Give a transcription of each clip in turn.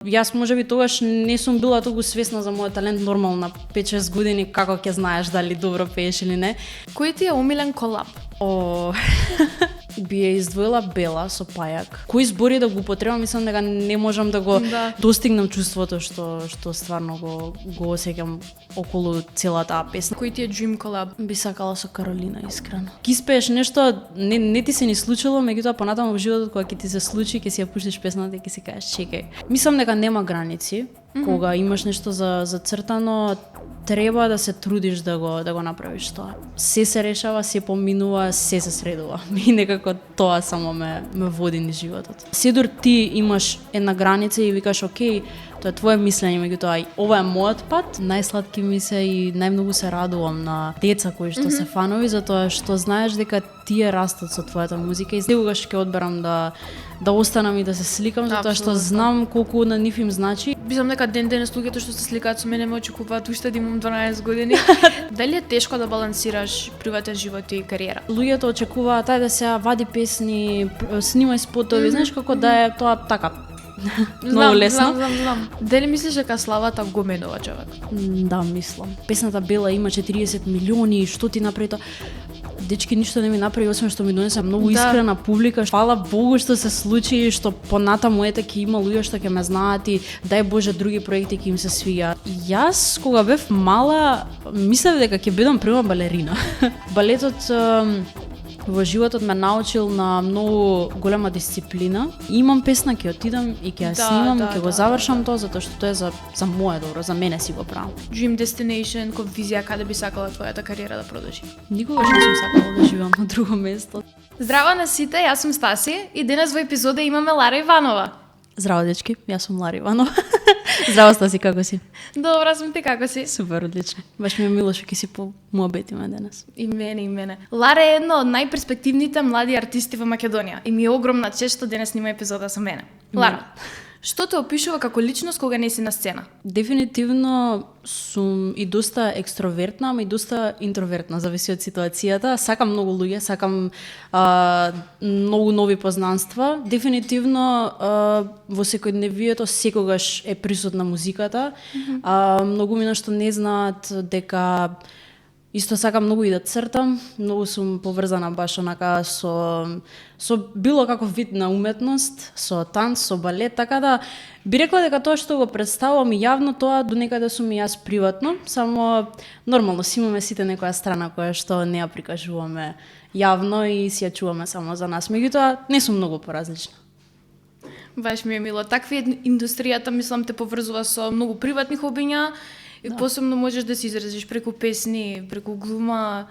Јас можеби тогаш не сум била толку свесна за мојот талент, нормално на 5-6 години како ќе знаеш дали добро пееш или не. Кој ти е омилен колаб? Би ја издвоила Бела со Пајак. Кои збори да го употребам, мислам дека не можам да го достигнам чувството што стварно го осеќам околу целата таа песна. Кој ти е dream колаб? Би сакала со Каролина, искрено. Ки спееш нешто, не ти се ни случило, меѓутоа понатаму во животот кога ќе ти се случи, ќе си ја пуштиш песната и ќе си кажеш чекај. Мислам дека нема граници. Кога имаш нешто зацртано, треба да се трудиш да го направиш тоа. Се решава, се поминува, се средува. И некако тоа само ме води низ животот. Седор ти имаш една граница и викаш окей, тоа е твое мислење, меѓутоа ова е мојот пат. Најсладки ми се и најмногу се радувам на деца кои што се фанови, затоа што знаеш дека тие растат со твојата музика и секогаш ќе одберам да останам и да се сликам, затоа што знам колку на нив им значи. Мислам дека денес луѓето што се сликаат со мене ме очекуваат уште да имам 12 години. Дали е тешко да балансираш приватен живот и кариера? Луѓето очекуваат ајде се вади песни, снимај спотови, знаеш како да е тоа така. Многу лесно. Знам. Дали мислиш дека славата го менува човек? Да, мислам. Песната Бела има 40 милиони, што ти направи тоа? Дечки ништо не ми направи, освен што ми донесе многу искрена публика. Фала Богу што се случи, што понатаму ќе има луѓе што ќе ме знаат и дај Боже други проекти ќе им се свиѓаат. Јас кога бев мала, мислев дека ќе бидам прва балерина. Балетот во животот ме научил на многу голема дисциплина. Имам песна, ќе отидам и ќе ја снимам, ќе го завршам тоа затоа што тоа е за мое добро, за мене си го правам. Dream destination, кој визија каде би сакала твојата кариера да продолжи? Никогаш не сум сакала да живеам на друго место. Здраво на сите, јас сум Стаси и денес во епизода имаме Лара Иванова. Здраво дечки, јас сум Лара Иванова. Здраво Стаси, како си? Добра сум, ти како си? Супер, одлично. Баш ми е мило што ќе си по муабетиме денес. И мене. Лара е една од најперспективните млади артисти во Македонија и ми е огромна чест што денес снима епизода со мене. Лара, што те опишува како личност кога не си на сцена? Дефинитивно сум и доста екстровертна, ама и доста интровертна, зависи од ситуацијата. Сакам многу луѓе, сакам многу нови познанства. Дефинитивно во секојдневието секогаш е присутна музиката. Многу мина што не знаат дека исто сакам многу и да цртам, многу сум поврзана баш онака со било каков вид на уметност, со танц, со балет, така да би рекла дека тоа што го представувам и јавно, тоа до некаде сум и јас приватно, само нормално си имаме сите некоја страна која што не ја прикажуваме јавно и си ја чуваме само за нас, меѓутоа не сум многу поразлична. Баш ми е мило. Такви индустријата, мислам, те поврзува со многу приватни хобиња. И посебно можеш да се изразиш преку песни, преку глума,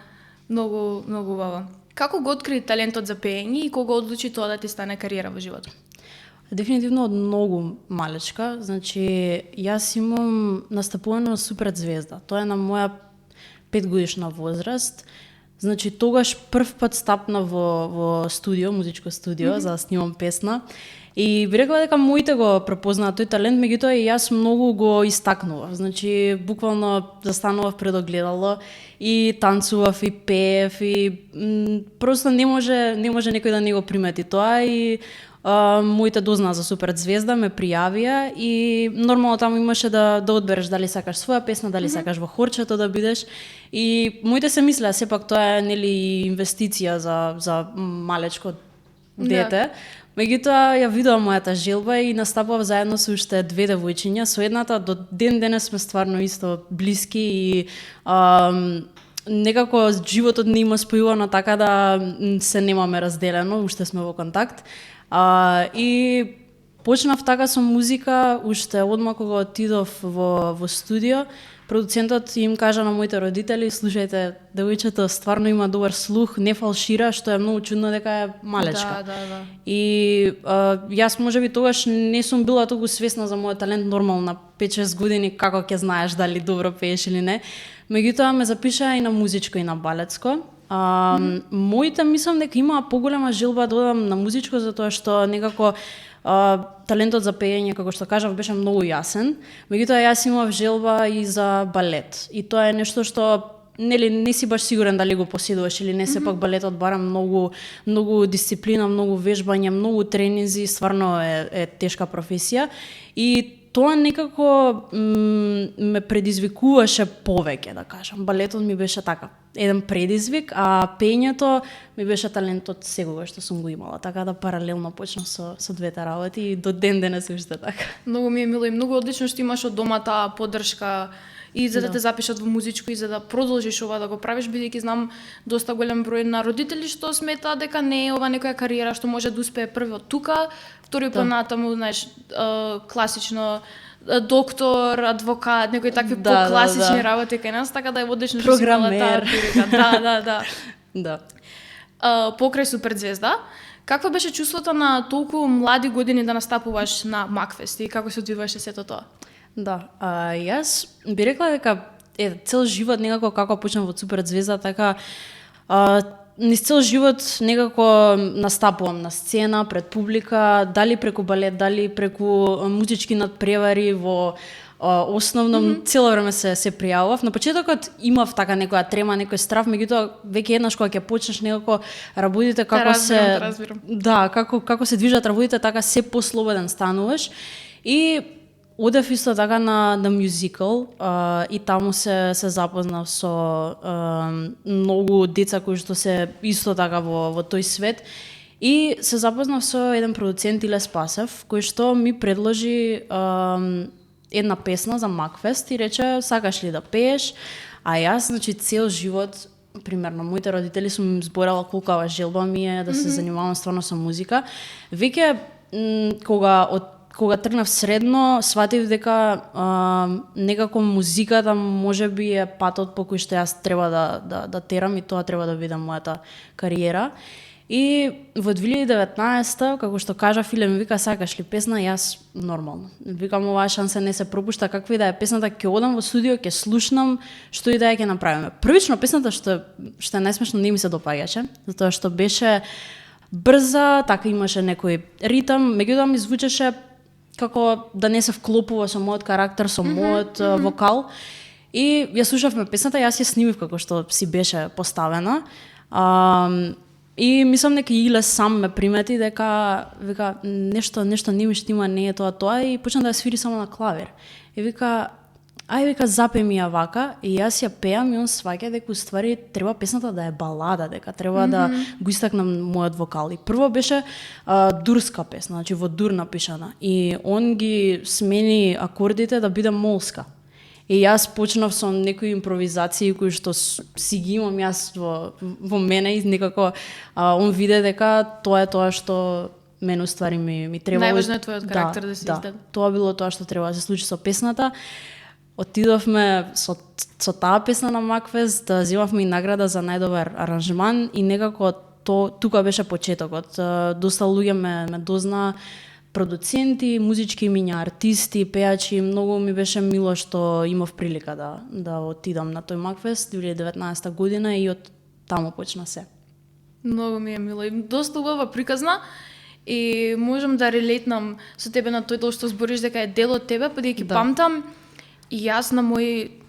многу убаво. Како го откри талентот за пеење и кога одлучи тоа да ти стане кариера во животот? Дефинитивно од многу малечка. Значи, јас имам настапувано на Супер звезда. Тоа е на моја 5-годишна возраст. Значи, тогаш прв пат стапна во студио, музичко студио, за да снимам песна. И би рекла дека моите го препознаат тој талент, меѓутоа и јас многу го истакнував. Значи, буквално застанував пред огледало и танцував и пеев и просто не може некој да не го примети тоа и моите дознаа за Супер звезда ме пријавија и нормално таму имаше да одбереш дали сакаш своја песна, дали сакаш во хорчето да бидеш и моите се мислеа сепак тоа е нели инвестиција за малечко дете. Меѓутоа ја видов мојата желба и настапував заедно со уште 2 девојчиња, со едната до ден денес сме стварно исто блиски и некако животот не има спојувано така да се немаме разделено, уште сме во контакт. И почнав така со музика уште одма кога отидов во студио. Продуцентот им кажа на моите родители, слушајте, девојчето стварно има добар слух, не фалшира, што е многу чудно дека е малечка. Да. И јас можеби тогаш не сум била толку свесна за мојот талент, нормално на 5-6 години како ќе знаеш дали добро пееш или не. Меѓутоа ме запишаа и на музичко и на балетско. Моите мислам дека имаа поголема желба да одам на музичко затоа што некако талентот за пеење, како што кажав, беше многу јасен. Меѓутоа јас имав желба и за балет. И тоа е нешто што не си баш сигурен дали го поседуваш или не, сепак балетот бара многу дисциплина, многу вежбање, многу тренинзи, стварно е тешка професија. И тоа некако ме предизвикуваше повеќе, да кажам. Балетот ми беше така, еден предизвик, а пењето ми беше талентот секогаш што сум го имала. Така да паралелно почнав со двете работи и до ден денес уште така. Многу ми е мило и многу одлично што имаш од дома таа поддршка и за да те запишат во музичко и за да продолжиш ова да го правиш, бидејќи знам доста голем број на родители што сметаат дека не е ова некоја кариера што може да успее првиот тука, втори понатаму, знаеш, класично доктор, адвокат, некои такви покласични работи кај нас, така да е одлично што си имала таа прилика. Да. Покрај Суперзвезда, каква беше чувството на толку млади години да настапуваш на Макфест и како се одвиваше сето тоа? Да, јас би рекла дека цел живот некако како почнав од Суперзвезда, така низ цел живот некако настапувам на сцена, пред публика, дали преку балет, дали преку музички надпревари во основном цело време се пријавував. На почетокот имав така некоја трема, некој страв, меѓутоа веќе еднаш кога ќе почнеш некако работите како разбирам. Да, како се движат работите, така се послободен стануваш. И одев исто така на мюзикал и таму се запознав со многу деца кои што се исто така во тој свет и се запознав со еден продуцент Иле Спасев кој што ми предложи една песна за Макфест и рече сакаш ли да пееш, а јас значи цел живот примерно моите родители сум им зборала колкава желба ми е да се занимавам стварно со музика. Веќе кога тргнав средно, сватив дека некако музиката можеби е патот по кој што јас треба да терам и тоа треба да биде мојата кариера. И во 2019-та, како што кажа Филе, ми вика сакаш ли песна, јас нормално. Викам оваа шанса не се пропушта, каква и да е песната, ќе одам во студио, ќе слушнам, што и да е ќе направиме. Првично песната што е најсмешно не ми се допаѓаше, затоа што беше брза, така имаше некој ритам, меѓутоа ми звучеше како да не се вклопува со мојот карактер, со мојот вокал. И ја слушавме песната, јас ја снимив како што си беше поставена. И мислам дека Иле сам ме примети дека вика нешто не ми штима, не е тоа и почна да ја свири само на клавир. И вика вика запеј ми ја вака и јас ја пеам и он сваќа дека уствари треба песната да е балада, дека треба да го истакнам мојот вокал. И прво беше дурска песна, значи во дур напишана и он ги смени акордите да биде молска. И јас почнав со некои импровизации кои што си ги имам јас во мене и некако он виде дека тоа е тоа што мене уствари ми треба. Најважно е твојот карактер да се издаде. Тоа било тоа што треба да се случи со песната. Отидовме со таа песна на Макфест, да земавме и награда за најдобар аранжман и некако тука беше почетокот. Доста луѓе ме дозна, продуценти, музички имиња, артисти, пејачи, многу ми беше мило што имав прилика да отидам на тој Макфест 2019 година и од таму почна се. Многу ми е мило и доста убава приказна и можам да релейтнам со тебе на тој дел што збориш дека е дел од тебе, бидејќи памтам и јас на мој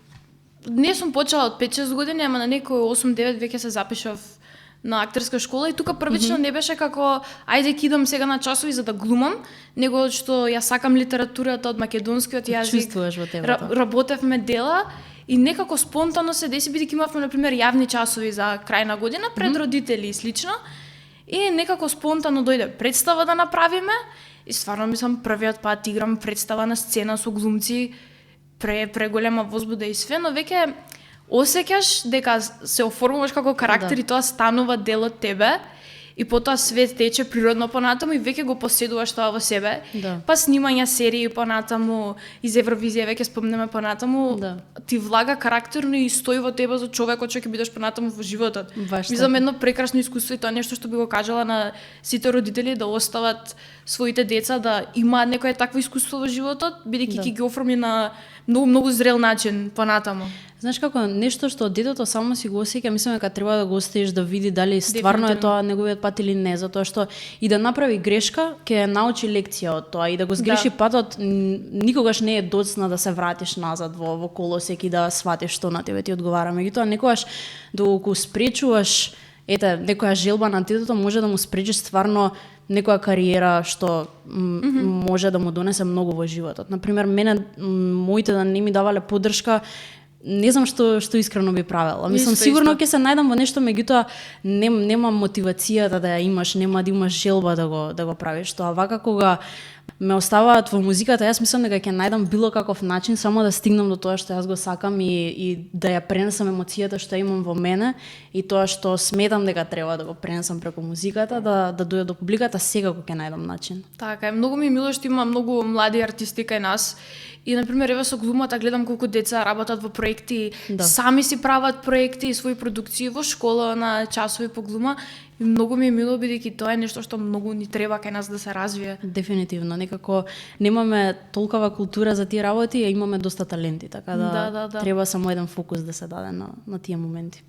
не сум почела од 5-6 години, ама на некој 8-9 веќе се запишав на актерска школа и тука првично не беше како ајде ќе идам сега на часови за да глумам, него што ја сакам литературата од македонскиот јазик. Чувствуваш во тебе тоа. Работевме дела и некако спонтано се деси бидејќи имавме на пример јавни часови за крај на година пред родители и слично. И некако спонтано дојде представа да направиме и стварно мислам првиот пат играм представа на сцена со глумци, преголема возбуда и све, но веќе осеќаш дека се оформуваш како карактер и тоа станува дел од тебе и потоа све тече природно понатаму и веќе го поседуваш тоа во себе. Па снимања серии понатаму, из Евровизија веќе спомнеме понатаму, ти влага карактерно и стои во тебе за човекот што ќе бидеш понатаму во животот. Мислам едно прекрасно искуство и тоа нешто што би го кажала на сите родители да остават своите деца да имаат некое такво искуство во животот, бидејќи ќе ги оформи на многу зрел начин понатаму. Знаеш како нешто што детето само си го осеќа, мислам дека треба да го оставиш да види дали стварно е тоа неговиот пат или не, затоа што и да направи грешка, ќе научи лекција од тоа и да го згреши патот, никогаш не е доцна да се вратиш назад во колосек и да сватиш што на тебе ти одговара. Меѓутоа некогаш доколку спречуваш некоја желба на детето може да му спречиш стварно некоја кариера што може да му донесе многу во животот. Например, мене моите да не ми давале поддршка, не знам што искрено би правела. Мислам, сигурно ќе се најдам во нешто, меѓутоа нема мотивацијата да ја имаш, нема да имаш желба да го правиш тоа. Вака кога ме оставаат во музиката, јас мислам дека ќе најдам било каков начин само да стигнам до тоа што јас го сакам и да ја пренесам емоцијата што имам во мене и тоа што сметам дека треба да го пренесам преку музиката, да дојде до публиката, секако ќе најдам начин. Така е, многу ми е мило што има многу млади артисти кај нас. И, например, еве со глумата гледам колку деца работат во проекти, сами си прават проекти и своји продукции во школа, на часови по глума. И многу ми е мило, бидејќи тоа е нешто што многу ни треба кај нас да се развие. Дефинитивно, некако немаме толкова култура за тие работи, а имаме доста таленти, така да. Треба само еден фокус да се даде на тие моменти.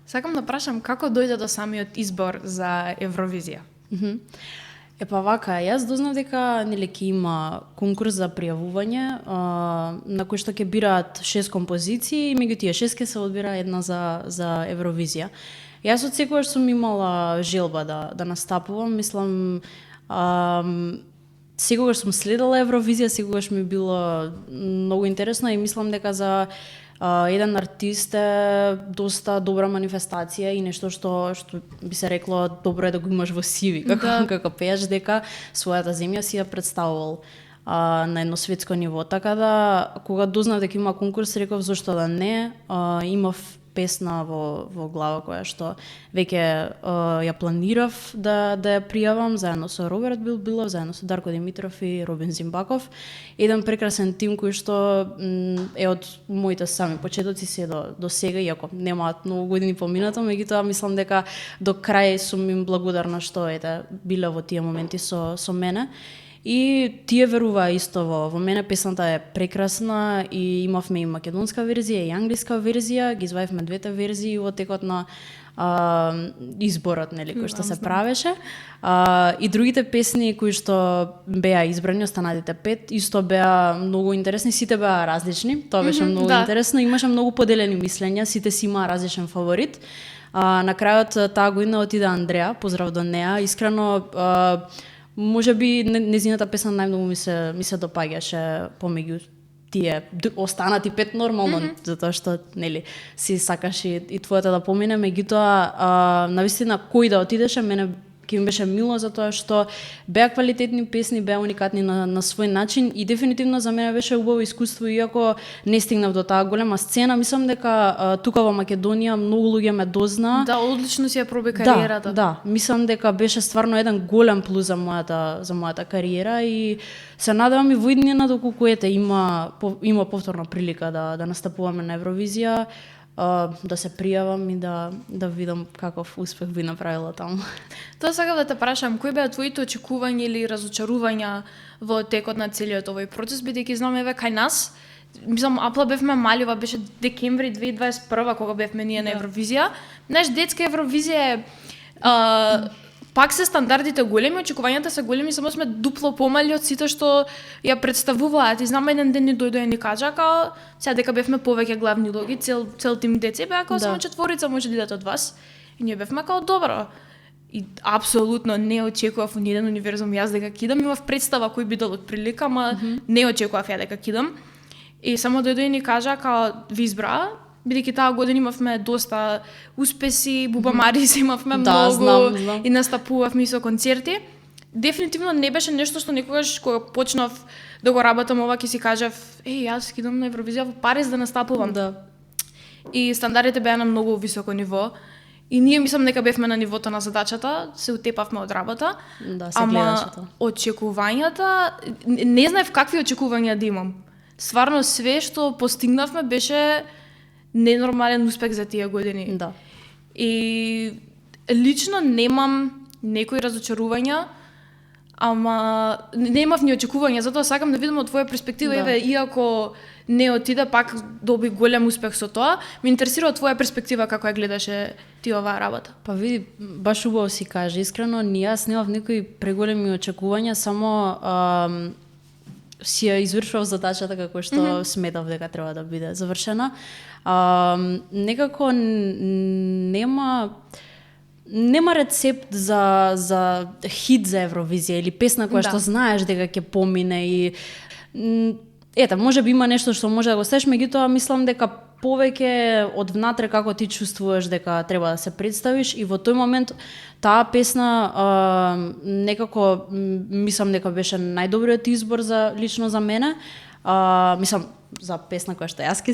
Сакам да прашам како дојде до самиот избор за Евровизија? Епа вака, јас дознав дека ќе има конкурс за пријавување, на кој што ќе бираат 6 композиции и меѓу тие 6 ќе се одбира една за Евровизија. Јас од секогаш сум имала желба да настапувам, мислам, секогаш сум следела Евровизија, секогаш ми било многу интересно и мислам дека за еден артист е доста добра манифестација и нешто што би се рекло добро е да го имаш во CV, како пееш дека својата земја си ја представувал на едно светско ниво. Така да, кога дознав дека има конкурс, реков зошто да не, имав песна во глава која што веќе ја планирав да ја пријавам заедно со Роберт Билбилов, заедно со Дарко Димитров и Робин Зимбаков. Еден прекрасен тим кој што е од моите сами почетоци се до сега, иако немаат многу години поминато, меѓутоа мислам дека до крај сум им благодарна што биле во тие моменти со мене. И тие веруваа исто во мене, песната е прекрасна и имавме и македонска верзија и англиска верзија, ги извадивме двете верзии во текот на изборот, кој што се правеше. И другите песни кои што беа избрани, останатите 5, исто беа многу интересни, сите беа различни, тоа беше многу интересно, имаше многу поделени мислења, сите си имаа различен фаворит. На крајот таа година отиде Андреа, поздрав до неа, искрено може би незината песна најмногу ми се допаѓаше помеѓу тие останати 5 нормално, затоа што си сакаш и твојата да помине, меѓутоа навистина кој да отидеше, мене ќе ми беше мило затоа што беа квалитетни песни, беа уникатни на свој начин и дефинитивно за мене беше убаво искуство, иако не стигнав до таа голема сцена. Мислам дека тука во Македонија многу луѓе ме дозна. Да, одлично си ја проби кариерата. Да, мислам дека беше стварно еден голем плюс за мојата кариера и се надевам и во иднина доколку има повторна прилика да настапуваме на Евровизија, да се пријавам и да видам каков успех би направила таму. Тоа сакав да те прашам, кои беа твоите очекувања или разочарувања во текот на целиот овој процес, бидејќи знам еве кај нас, мислам, апла бевме мали, ова беше декември 2021 кога бевме ние на Евровизија. Знаеш, детска Евровизија е пак се стандардите големи, очекувањата се големи, само сме дупло помали од сите што ја представуваат. И знам еден ден ни дојде и ни кажа као сега дека бевме повеќе главни логи, цел тим деца, беа као само 4 може да идат од вас. И ние бевме као добро. И апсолутно не очекував во ниеден универзум јас дека кидам, имав представа кој би дал од прилика, ама не очекував ја дека кидам. И само дојде и ни кажа као ви избра, бидејќи таа година имавме доста успеси, Буба Марис имавме многу знам. И настапувавме со концерти. Дефинитивно не беше нешто што никогаш кога почнав да го работам ова ќе си кажав, јас кидам на Евровизија во Париз да настапувам. Да. И стандардите беа на многу високо ниво. И ние мислам дека бевме на нивото на задачата, се утепавме од работа. Да, се гледаше тоа. Очекувањата, не знаев какви очекувања да имам. Стварно све што постигнавме беше ненормален успех за тие години. Да. И лично немам некои разочарувања, ама немав ни очекувања, затоа сакам да видам од твоја перспектива, еве, иако не отиде, пак доби голем успех со тоа, ме интересира од твоја перспектива како ја гледаше ти оваа работа. Па види, баш убаво си кажа, искрено, јас немав некои преголеми очекувања, само си ја извршував задачата како што сметав дека треба да биде завршена. Некако нема рецепт за хит за Евровизија или песна која што знаеш дека ќе помине и ета, може би има нешто што може да го стеш, меѓутоа мислам дека повеќе од внатре како ти чувствуваш дека треба да се представиш и во тој момент таа песна некако мислам дека беше најдобриот избор лично за мене. Мислам за песна која што јас ќе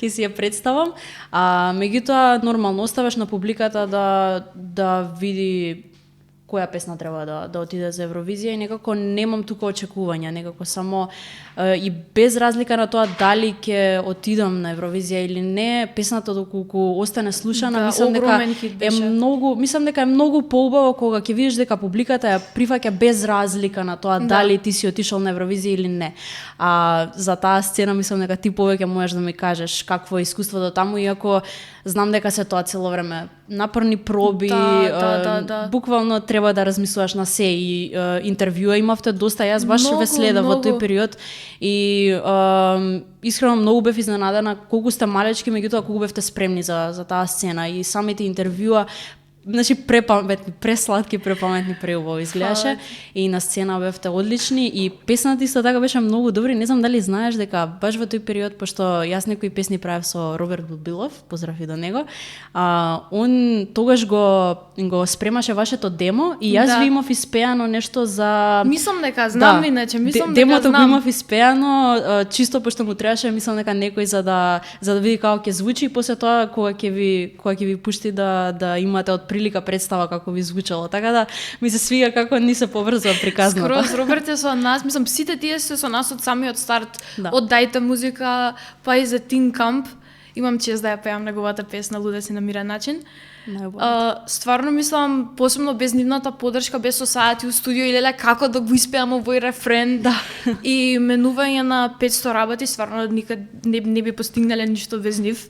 си ја представам. Меѓутоа нормално оставаш на публиката да види која песна треба да отиде за Евровизија и некако немам тука очекувања, некако само и без разлика на тоа дали ќе отидам на Евровизија или не, песната доколку остане слушана, мислам дека е многу поубаво кога ќе видиш дека публиката ја прифаќа без разлика на тоа дали ти си отишол на Евровизија или не. За таа сцена мислам дека ти повеќе можеш да ми кажеш какво е искуството таму, иако знам дека се тоа цело време напорни проби, буквално треба да размислуваш на се и интервјуа имавте доста, јас баш ве следев во тој период и искрено многу бев изненадена колку сте малечки, меѓутоа колку бевте спремни за таа сцена и самите интервјуа, значи препаметни, пресладки, препаметни, преубаво изгледаше и на сцена бевте одлични и песната исто така беше многу добри. Не знам дали знаеш дека баш во тој период, пошто јас некои песни правев со Роберт Бубилов, поздрав и до него, он тогаш го спремаше вашето демо и јас ви имав испеано нешто за... Мислам дека знам, иначе мислам дека демото го имав испеано, чисто пошто му требаше, мислам дека некој за да види како ќе звучи и после тоа кога ќе ви пушти да имате од прилика представа како ви звучало. Така да ми се свига како ни се поврзува приказната. Скроз Роберт е со нас, мислам сите тие се со нас од самиот старт, од Дајте музика, па и за Тин Камп. Имам чест да ја пеам неговата песна Луда си на мирен начин. Стварно мислам, посебно без нивната поддршка, без Society у студио и леле како да го испеам овој рефрен и менување на 500 работи, стварно никад не би постигнале ништо без нив.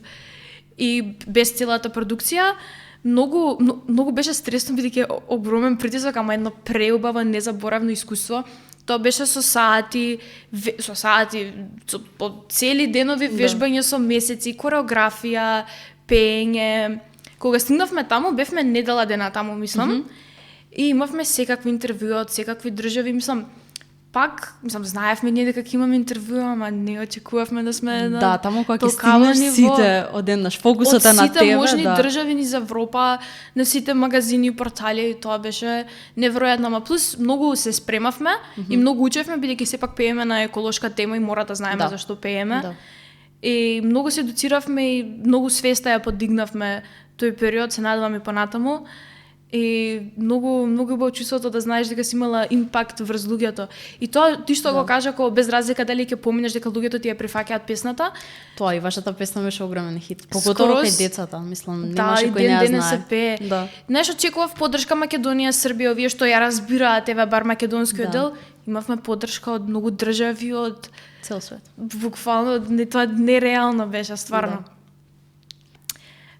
И без целата продукција многу беше стресно бидејќи огромен притисок, ама едно преубаво незаборавно искуство. Тоа беше со сати, по цели денови вежбање со месеци, кореографија, пеење. Кога стигнавме таму, бевме недела дена таму, мислам, и имавме секакви интервјуа од секакви држави, мислам, знаевме ние дека ќе имаме интервјуа, ама не очекувавме да сме на таму кога ќе стигнеш сите одеднаш, фокусот е на тебе. Од сите можни држави низ Европа, на сите магазини и портали, и тоа беше неверојатно, ама плюс многу се спремавме и многу учевме, бидејќи сепак пееме на еколошка тема и мора да знаеме зашто пееме. И многу се едуциравме и многу свеста ја подигнавме тој период, се надевам и понатаму. И многу убаво чувството да знаеш дека си имала импакт врз луѓето. И тоа ти што го кажа, кога без разлика дали ќе поминеш дека луѓето ти ја прифаќаат песната. Тоа и вашата песна беше огромен хит. Поготово кај децата, мислам, немаше кој не ја знае. Знаеш, очекував поддршка Македонија, Србија, овие што ја разбираат, еве бар македонскиот дел, имавме поддршка од многу држави, од цел свет. Буквално тоа нереално беше, стварно.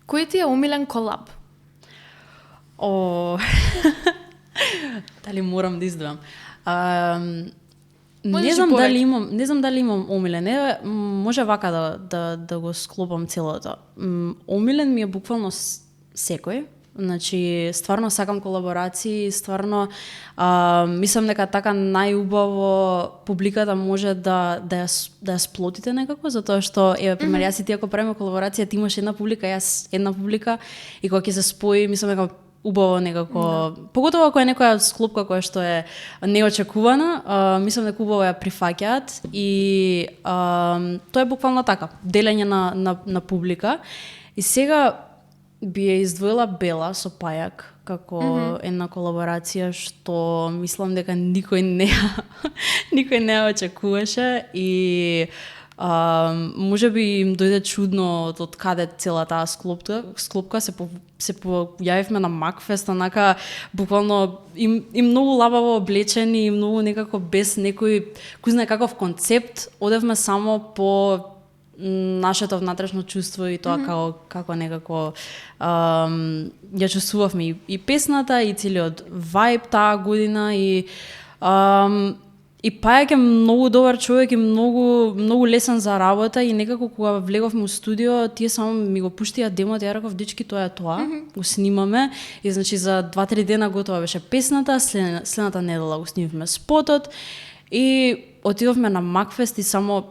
Кој ти е омилен колаб? Дали морам да издвојам? Не знам дали имам омилен. Може вака да го склопам целото. Омилен ми е буквално секој. Значи, стварно сакам колаборации, стварно мислам дека така најубаво публиката може да ја сплотите некако, затоа што пример јас и ти ако правиме колаборација, ти имаш една публика, јас една публика и кога ќе се спои, мислам дека убаво некако, поготово ако е некоја склопка која што е неочекувана, мислам дека убаво ја прифаќаат и тоа е буквално така, делење на публика. И сега би ја издвоила Бела со Пајак како една колаборација што мислам дека никој не ја очекуваше и може би им дојде чудно од каде цела таа склопка се појавивме на Макфест, онака буквално и многу лабаво облечени и многу некако без некој кој знае каков концепт, одевме само по нашето внатрешно чувство и тоа како некако ја чувствувавме и песната и целиот вајб таа година и И Пајак е многу добар човек и многу лесен за работа и некако кога влеговме у студио, тие само ми го пуштија демот, ја реков, дечки, тоа е тоа, го снимаме и значи за 2-3 дена готова беше песната, следната недела го снимивме спотот и отидовме на Макфест и само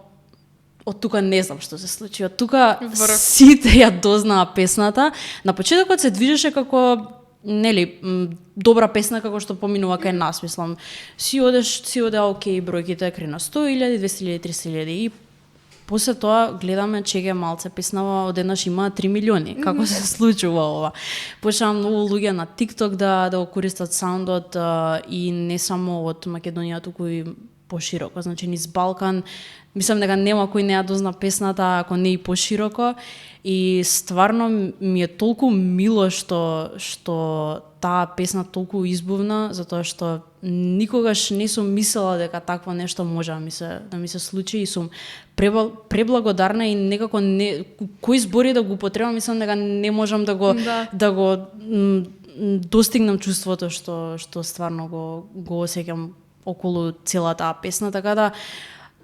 од тука не знам што се случи. Од тука сите ја дознаа песната. На почетокот се движеше како добра песна како што поминува кај нас, мислам. Си оде окей, бројките крена 100.000, 200.000, 300.000 и после тоа гледаме чеге малце песнава одеднаш има 3 милиони. Како се случува ова? Почнаа многу луѓе на TikTok да го користат саундот и не само од Македонија, туку и пошироко. Значи низ Балкан, мислам дека нема кој не ја дозна песната ако не и пошироко. И стварно ми е толку мило што таа песна толку избувна, затоа што никогаш не сум мислела дека такво нешто може да ми се случи и сум преблагодарна и некако кои збори да го употребам, мислам дека не можам да го достигнам чувството што стварно го осеќам околу целата таа песна, така да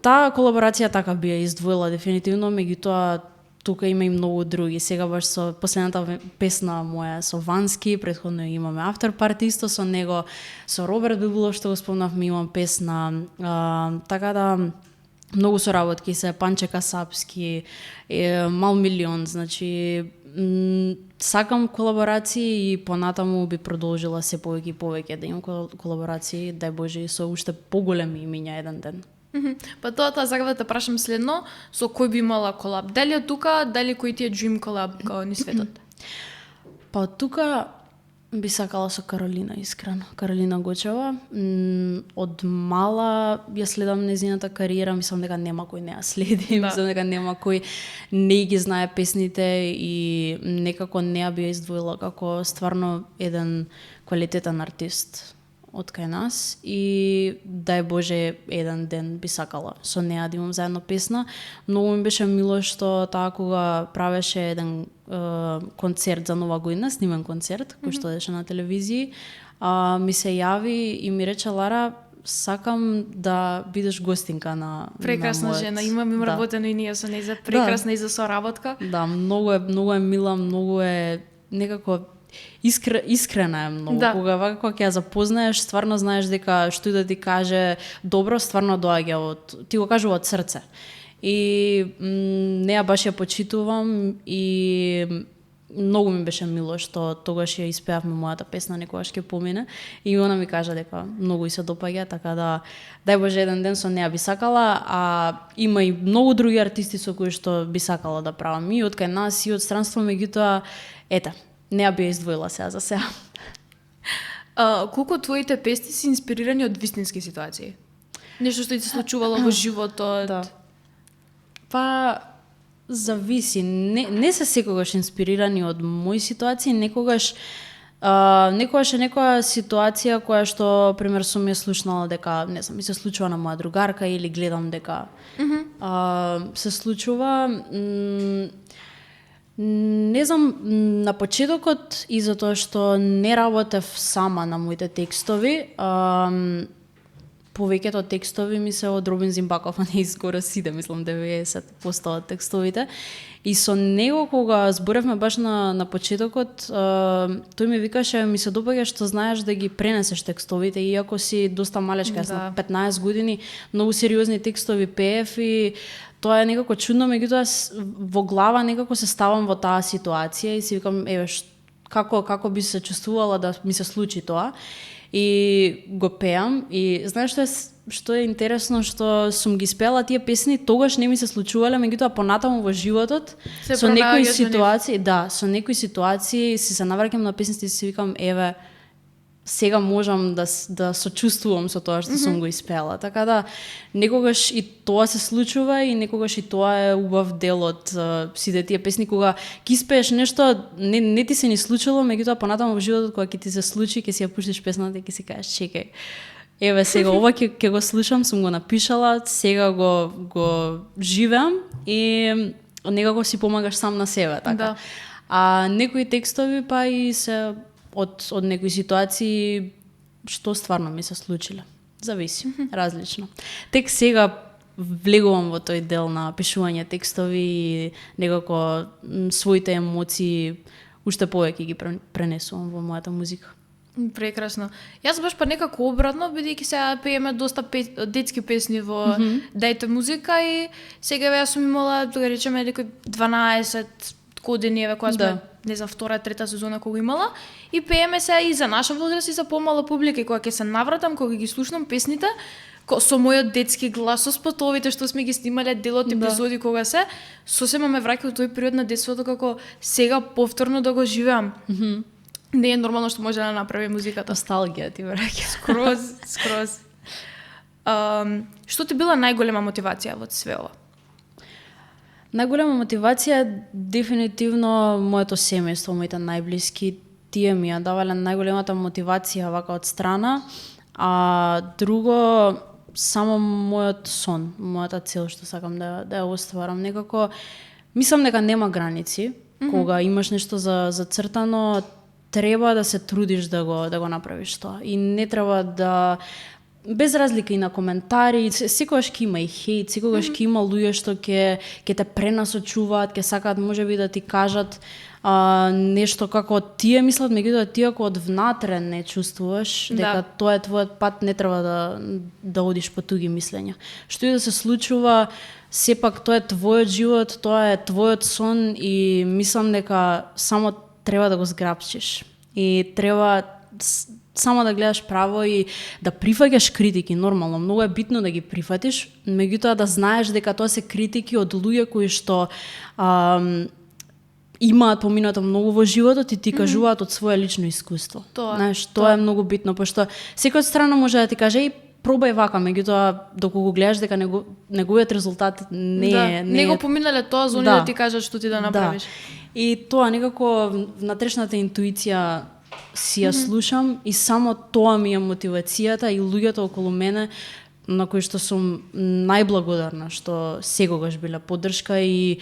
таа колаборација така би ја издвоила дефинитивно, меѓутоа тука има и многу други. Сега баш со последната песна моја со Вански, претходно имаме After Party исто со него, со Роберт Бибулов што го спомнавме имам песна, така да многу соработки се Панче Касапски, Мал Милион, значи сакам колаборации и понатаму би продолжила се повеќе и повеќе да имам колаборации, дај Боже и со уште поголеми имиња еден ден. Па тоа сакам да те прашам следно, со кој би имала колаб? Дали од тука, дали кој ти е dream колаб као ни светот? Па од тука би сакала со Каролина, искрено. Каролина Гочева. Од мала ја следам незината кариера, мислам дека нема кој не ја следи, мислам дека нема кој не ги знае песните и некако не ја би ја издвоила како стварно еден квалитетен артист од кај нас и дај Боже еден ден би сакала со неа да имам заедно песна. Многу ми беше мило што таа кога правеше еден концерт за Нова година, снимен концерт, кој што беше на телевизија, ми се јави и ми рече Лара, сакам да бидеш гостинка на прекрасна жена, имам работено и ние со неја, прекрасна и за соработка. Да, многу е мила, многу е некако искрена е многу. Кога ќе ја запознаеш, стварно знаеш дека што и да ти каже добро, стварно доаѓа ти го кажува од срце. И неа баш ја почитувам и многу ми беше мило што тогаш ја испеавме мојата песна, некогаш ќе помине и она ми кажа дека многу и се допаѓа, така да дај Боже еден ден со неа би сакала, а има и многу други артисти со кои што би сакала да правам и од кај нас и од странство, меѓутоа неа би ја издвоила сега за сега. Колку твоите песни се инспирирани од вистински ситуации? Нешто што ти се случувало во животот? Да. Па зависи. Не се секогаш инспирирани од мои ситуации, некогаш е некоја ситуација која што пример сум ја слушнала дека не знам, ми се случува на моја другарка или гледам дека се случува. Не знам, на почетокот и затоа што не работев сама на моите текстови, повеќето текстови ми се од Робин Зимбаков, а не изгоре сите, мислам 90% од текстовите. И со него кога зборевме баш на почетокот, тој ми викаше, ми се допаѓа што знаеш да ги пренесеш текстовите, иако си доста малечка, на 15 години, многу сериозни текстови пеев и тоа е некако чудно, меѓутоа во глава некако се ставам во таа ситуација и си викам, како би се чувствувала да ми се случи тоа. И го пеам и знаеш што е интересно, што сум ги спела тие песни, тогаш не ми се случувале, меѓутоа понатаму во животот со некои ситуации си се навраќам на песните и си викам сега можам да сочувствувам со тоа што сум го испела. Така да некогаш и тоа се случува и некогаш и тоа е убав дел од сите тие песни кога ќе испееш нешто не ти се ни случило, меѓутоа понатаму во животот кога ќе ти се случи, ќе си ја пуштиш песната и ќе си кажеш чекај. Сега ова ќе го слушам, сум го напишала, сега го живеам и некако си помагаш сам на себе, така. Да. А некои текстови па и се од некои ситуации што стварно ми се случиле. Зависи, различно. Тек сега влегувам во тој дел на пишување текстови и некако своите емоции уште повеќе ги пренесувам во мојата музика. Прекрасно. Јас баш па некако обратно, бидејќи сега пееме доста детски песни во Дајте музика и сега јас сум имала, да речеме, некои 12 години, кога сме, не знам, втора, трета сезона кога имала, и пееме се и за наша возраст и за помала публика, и кога ќе се навратам, кога ги слушнам песните, со мојот детски глас, со спотовите што сме ги снимале, делот епизоди кога се, сосема ме враќа во тој период на детството, како сега повторно да го живеам. Не е нормално што може да направи музиката. Носталгија ти враќа. Скроз. Што ти била најголема мотивација во све ова? Најголема мотивација дефинитивно моето семејство, моите најблиски, тие ми ја давале најголемата мотивација вака од страна, а друго само мојот сон, мојата цел што сакам да ја остварам. Некако мислам дека нема граници, кога имаш нешто зацртано, треба да се трудиш да го направиш тоа. И не треба да без разлика и на коментари, секогаш ќе има и хейт, секогаш ќе има луѓе што ќе те пренасочуваат, ќе сакаат можеби да ти кажат нешто како тие мислат, меѓутоа ти ако од внатре не чувствуваш дека тоа е твојот пат, не треба да одиш по туги мислења. Што и да се случува, сепак тоа е твојот живот, тоа е твојот сон и мислам дека само треба да го зграпчиш. И треба само да гледаш право и да прифаќаш критики, нормално. Многу е битно да ги прифатиш, меѓутоа да знаеш дека тоа се критики од луѓе кои што имаат поминато многу во животот и ти кажуваат од свое лично искуство. Знаеш, тоа е многу битно, пошто секој од страна може да ти каже и пробај вака, меѓутоа доколку гледаш дека неговиот резултат не го поминале тоа за да ти кажат што ти да направиш. И тоа некако внатрешната интуиција си ја слушам и само тоа ми е мотивацијата и луѓето околу мене на кои што сум најблагодарна што секогаш биле поддршка и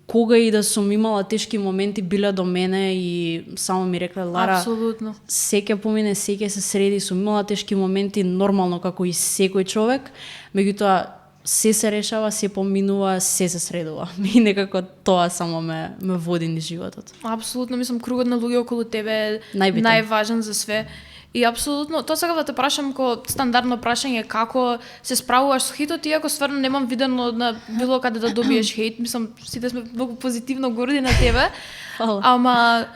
кога и да сум имала тешки моменти биле до мене и само ми рекле Лара, апсолутно. Се ќе помине, се ќе се среди, сум имала тешки моменти нормално како и секој човек, меѓутоа се решава, се поминува, се средува. И некако тоа само ме води низ животот. Апсолутно, мислам, кругот на луѓе околу тебе е најважен за све. И апсолутно, тоа сакам да те прашам ко стандардно прашање, како се справуваш со хейтот, иако стварно немам видено на било каде да добиеш хейт, мислам, сите сме многу позитивно горди на тебе. Ама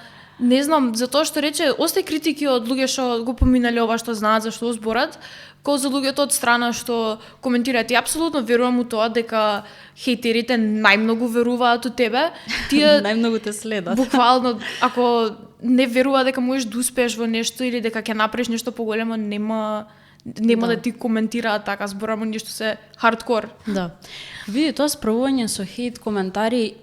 не знам, за тоа што рече, остај критики од луѓе што го поминале ова, што знаат за што зборат, кој за луѓето од страна што коментираат. И апсолутно верувам у тоа дека хейтерите најмногу веруваат у тебе. Тие најмногу те следат. Буквално, ако не верува дека можеш да успееш во нешто или дека ќе направиш нешто поголемо, нема да ти коментираат така, зборамо нешто се хардкор. Да. Види, тоа справување со хейт коментари,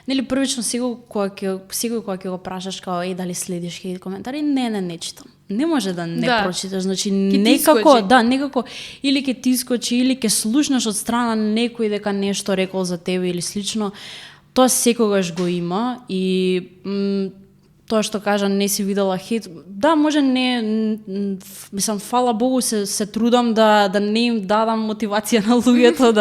нели првично секој кога ќе го прашаш као дали следиш хейт коментари, не читам. Не може да не прочиташ, значи некако или ќе ти искочи или ќе слушнеш од страна некој дека нешто рекол за тебе или слично. Тоа секогаш го има и тоа што кажа не си видела хейт, да, може мислам, фала Богу се трудам да не им дадам мотивација на луѓето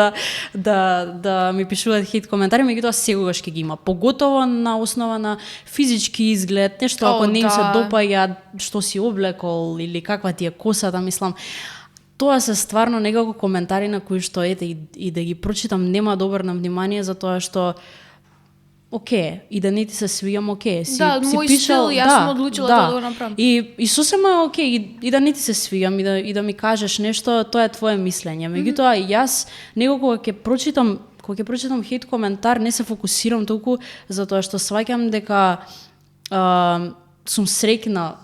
да ми пишуваат хейт коментари, меѓутоа секогаш ќе ги има, поготово на основа на физички изглед, нешто ако не им се допаѓа што си облекол или каква ти е косата, мислам, тоа се стварно некако коментари на кои што и да ги прочитам нема да обрнам внимание за тоа што и да не ти се свијам, си мој пишал, стил, јас сум одлучила да го направам. И сосема и да не ти се свијам и да ми кажеш нешто, тоа е твое мислење. Меѓутоа јас некако кога ќе прочитам хейт коментар, не се фокусирам толку за тоа што сваќам дека сум среќна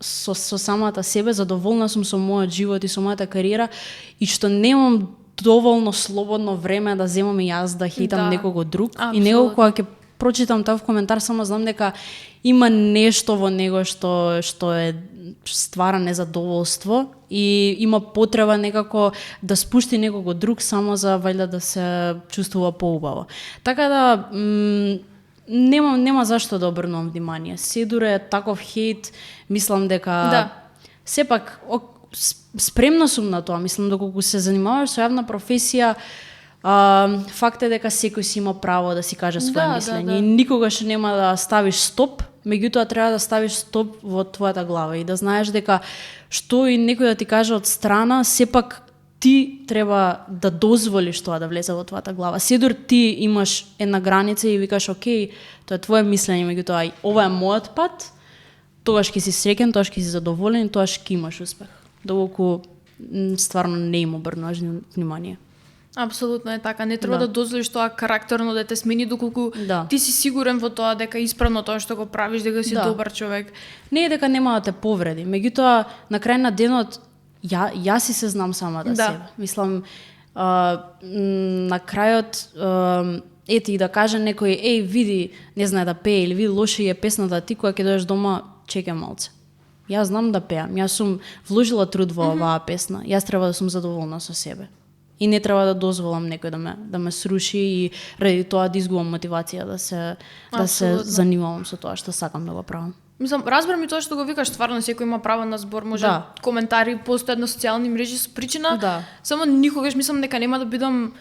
со самата себе, задоволна сум со мојот живот и со мојата кариера и што немам доволно слободно време да земам и јас да хейтам некого друг. И некако кога ќе прочитам таков коментар, само знам дека има нешто во него што ствара незадоволство и има потреба некако да спушти некого друг само за вајда да се чувствува поубаво. Така да нема зашто да обрнувам внимание. Се дуре таков хейт, мислам дека сепак спремна сум на тоа. Мислам, доколку се занимаваш со јавна професија, факт е дека секој си има право да си каже свое мислење и никогаш нема да ставиш стоп, меѓутоа треба да ставиш стоп во твојата глава и да знаеш дека што и некој да ти каже од страна, сепак ти треба да дозволиш тоа да влезе во твојата глава. Седор ти имаш една граница и викаш, окей, тоа е твое мислење, меѓутоа ова е мојот пат, тогаш ќе си среќен, тогаш ќе си задоволен, тогаш ќе имаш успех. Доколку стварно не им обрнуваш внимание. Апсолутно е така. Не треба да дозволиш тоа карактерно да те смени доколку ти си сигурен во тоа дека исправно тоа што го правиш, дека си добар човек. Не е дека нема да те повреди, меѓутоа на крај на денот јас си се знам сама себе. Мислам, на крајот ете и да каже некој, види, не знае да пее или види лоше е песната, ти кога ќе дојдеш дома, чекај малце. Јас знам да пеам, јас сум вложила труд во оваа песна, јас треба да сум задоволна со себе. И не треба да дозволам некој да ме сруши и ради тоа да изгубам мотивација да се занимавам со тоа што сакам да го правам. Мислам, разбрам и тоа што го викаш, стварно секој има право на збор, може коментари постојат на социјални мрежи со причина, само никогаш мислам дека нема да бидам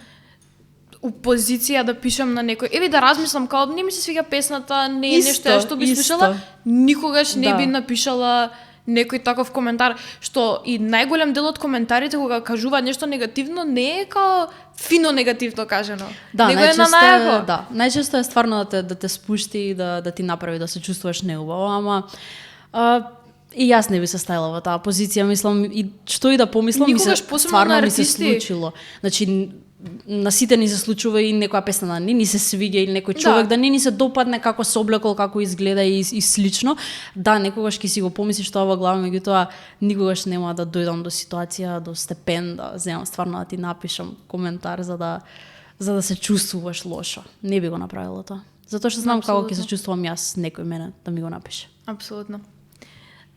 у позиција да пишам на некој. Еве да размислам као не ми се свига песната, не е нешто што би слушала, никогаш не би напишала некој таков коментар, што и најголем дел од коментарите кога кажуваат нешто негативно не е као фино негативно кажано. Него е на најако. Најчесто е стварно да те спушти и да ти направи да се чувствуваш неубаво, ама и јас не би се ставила во таа позиција, мислам, и што и да помислам, стварно ми се случило. Значи, на сите ни се случува и некоја песна да не ни се свиѓа или некој човек да не ни се допадне како се облекол, како изгледа и слично. Да, некогаш ќе си го помислиш тоа во глава, меѓутоа никогаш нема да дојдам до ситуација, до степен да земам стварно да ти напишам коментар за да се чувствуваш лошо. Не би го направила тоа. Затоа што знам како ќе се чувствувам јас некој мене да ми го напише. Апсолутно.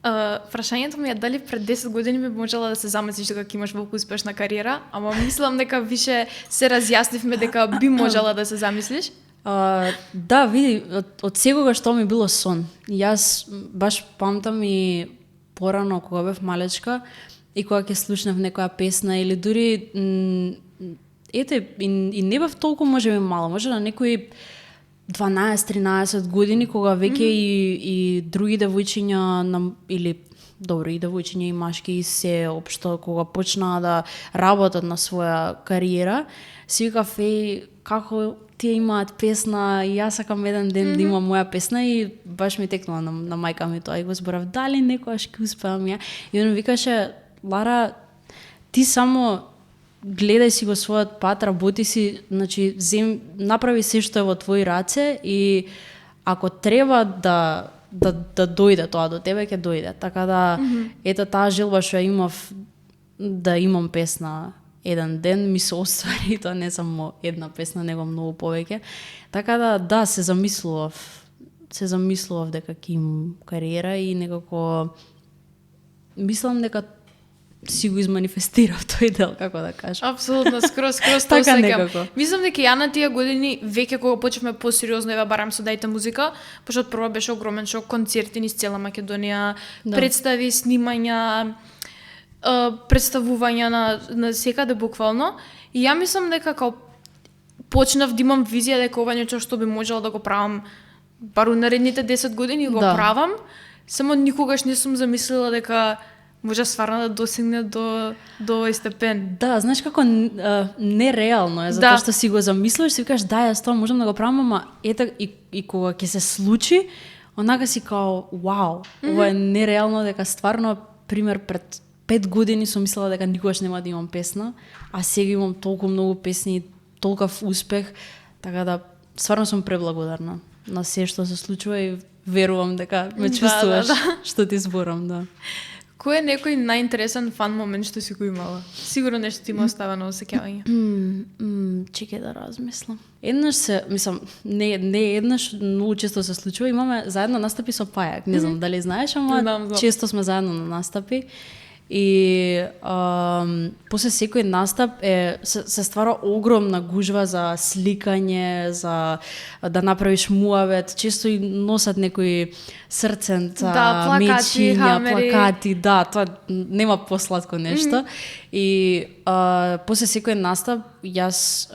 Прашањето ми е дали пред 10 години би можела да се замислиш дека ќе имаш волку успешна кариера, ама мислам дека више се разјаснивме дека би можела да се замислиш. Да, види, од секогаш тоа ми било сон. Јас баш памтам и порано кога бев малечка и кога ќе слушнав некоја песна или дури и не бев толку можеби мало, може на некои 12-13 години, кога веќе и други девојчиња или добро и девојчиња и машки и се општо кога почнаа да работат на своја кариера, си викав како тие имаат песна и јас сакам еден ден да имам моја песна и баш ми текнува на мајка ми тоа и го зборав дали некогаш ќе успеам ја и он викаше Лара ти само гледај си го својот пат, работи си, значи направи се што е во твои раце и ако треба да дојде тоа до тебе, ќе дојде. Така да ето таа желба што ја имав да имам песна еден ден ми се оствари, тоа не само една песна, него многу повеќе. Така да се замислував дека ќе имам кариера и некако мислам дека си го изманифестирав тој дел, како да кажам. Апсолутно, скроз тоа сеќам. Мислам дека ја на тие години веќе кога почнавме посериозно барам со Дајте музика, пошто прво беше огромен шок, концерти низ цела Македонија, представи, снимања, представувања на секаде буквално. И ја мислам дека као почнав да имам визија дека ова нешто што би можела да го правам бару наредните 10 години го правам, само никогаш не сум замислила дека може стварно да досегне до овој степен. Да, знаеш како нереално е, затоа што си го замислуваш, си викаш да, јас тоа можам да го правам, ама ета и кога ќе се случи, онака си као вау, ова е нереално дека стварно пример пред 5 години сум мислела дека никогаш нема да имам песна, а сега имам толку многу песни, толков успех, така да стварно сум преблагодарна на се што се случува и верувам дека ме чувствуваш што ти зборам, да. Кој е некој најинтересен фан момент што си го имала? Сигурно нешто ти има оставено осеќавање. Чекај да размислам. Еднаш не еднаш, многу често се случува, имаме заедно настапи со Пајак. Не знам дали знаеш, ама често сме заедно на настапи. и после секој настап се ствара огромна гужва за сликање, за да направиш муавет, често и носат некои срценца, плакати, мечиња, хамери. плакати, да, тоа нема посладко нешто. И после секој настап јас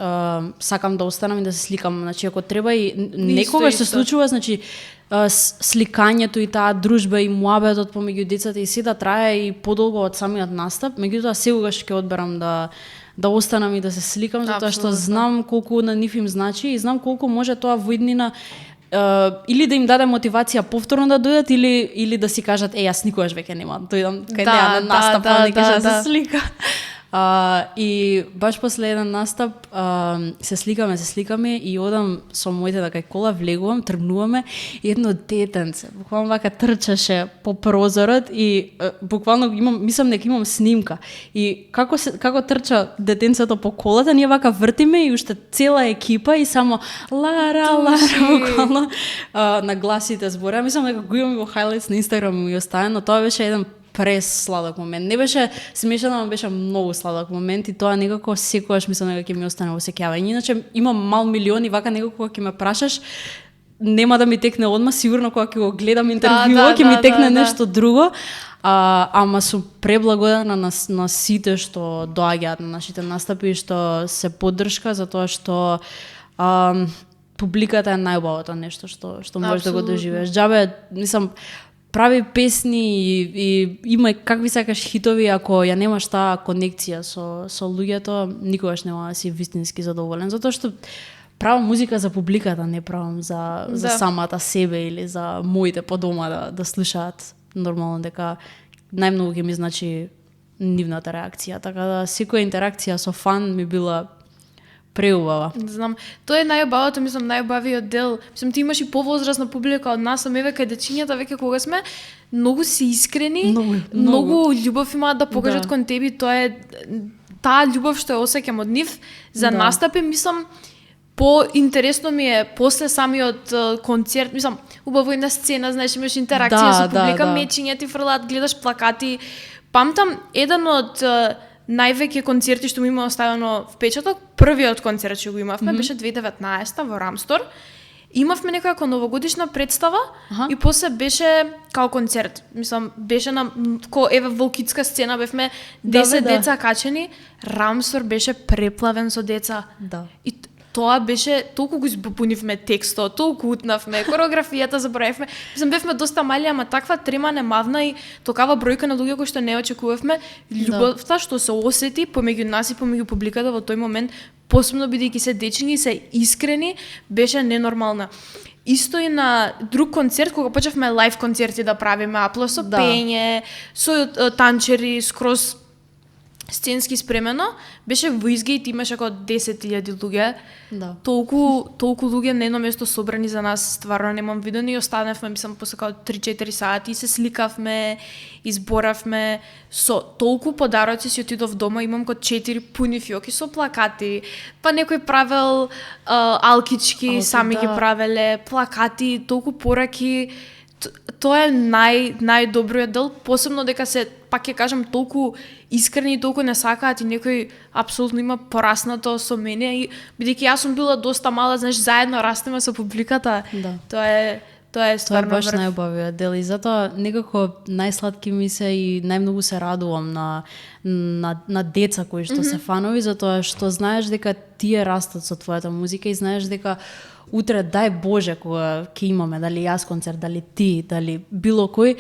сакам да останам и да се сликам, значи ако треба и некогаш се случува, значи сликањето и таа дружба и муабетот помеѓу децата и се да трае и подолго од самиот настап, меѓутоа секогаш ќе одберам да останам и да се сликам, затоа што знам колку на нив им значи и знам колку може тоа во иднина или да им даде мотивација повторно да дојдат или да си кажат јас никогаш веќе нема да дојдам кај неа на настап, да се слика. И баш после еден настап се сликаме и одам со моите кај кола, влегувам, тргнуваме и едно детенце буквално вака трчаше по прозорот и буквално мислам дека имам снимка и како трча детенцето по колата, ние вака вртиме и уште цела екипа и само Лара буквално на гласите збора. Мислам дека го имам во хайлайтс на Инстаграм и оставено, тоа беше еден пресладок момент. Не беше смешно, но беше многу сладок момент и тоа некако секогаш мислам дека ќе ми остане во сеќавање. Иначе имам мал милиони вака некако кога ќе ме прашаш, нема да ми текне одма, сигурно кога ќе го гледам интервјуо ќе ми текне нешто друго. Ама сум преблагодарна на сите што доаѓаат на нашите настапи и што се поддршка, затоа што публиката е најубавото нешто што можеш да го доживееш. Џабе, мислам, прави песни и има какви сакаш хитови, ако ја немаш таа конекција со луѓето, никогаш нема да си вистински задоволен, затоа што правам музика за публиката, не правам за самата себе или за моите по дома да слушаат. Нормално дека најмногу ќе ми значи нивната реакција, така да секоја интеракција со фан ми била преубава. Знам, тоа е најубавото, мислам, најубавиот дел. Мислам, ти имаш и повозрасна публика од нас, а еве кај дечињата веќе кога сме многу се искрени, многу љубов имаат да покажат кон тебе, тоа е таа љубов што ја осеќам од нив за настапи, мислам, поинтересно ми е после самиот концерт, мислам, убаво и на сцена, знаеш, имаш интеракција со публика, мечиња ти фрлаат, гледаш плакати. Памтам еден од највеќе концерти што ми има оставено впечаток, првиот концерт што го имавме беше 2019 во Рамстор. Имавме некоја новогодишна представа и после беше као концерт. Мислам, беше на еве волкитска сцена, бевме 10 деца качени, Рамстор беше преплавен со деца. И тоа беше, толку го избупунивме текстот, толку утнавме, коreографијата заборавивме. Мислам, бевме доста мали, ама таква трема немавна и токава бројка на луѓе кои што не очекувавме. Љубовта што се осети помеѓу нас и помеѓу публиката во тој момент, посебно бидејќи се дечиња и се искрени, беше ненормална. Исто и на друг концерт, кога почнавме лајв концерти да правиме, апло со пење, со танчери, скроз сценски спремено, беше во Изгейт, имаше како 10.000 луѓе. Толку луѓе на едно место собрани за нас, стварно немам видено и останавме, мислам, после како 3-4 сати и се сликавме, изборавме со толку подароци, си отидов дома, имам како 4 пуни фиоки со плакати, па некој правел алкички, сами ги правеле, плакати, толку пораки. Тоа е најдобриот дел, посебно дека се, пак ќе кажам, толку искрени и толку не сакаат и некој апсолутно има пораснато со мене и бидејќи јас сум била доста мала, знаеш, заедно растеме со публиката. Тоа е стварно баш најубавиот дел и затоа некако најсладки ми се и најмногу се радувам на деца кои што се фанови, затоа што знаеш дека тие растат со твојата музика и знаеш дека утре, дај Боже, кога ќе имаме, дали јас концерт, дали ти, дали било кој,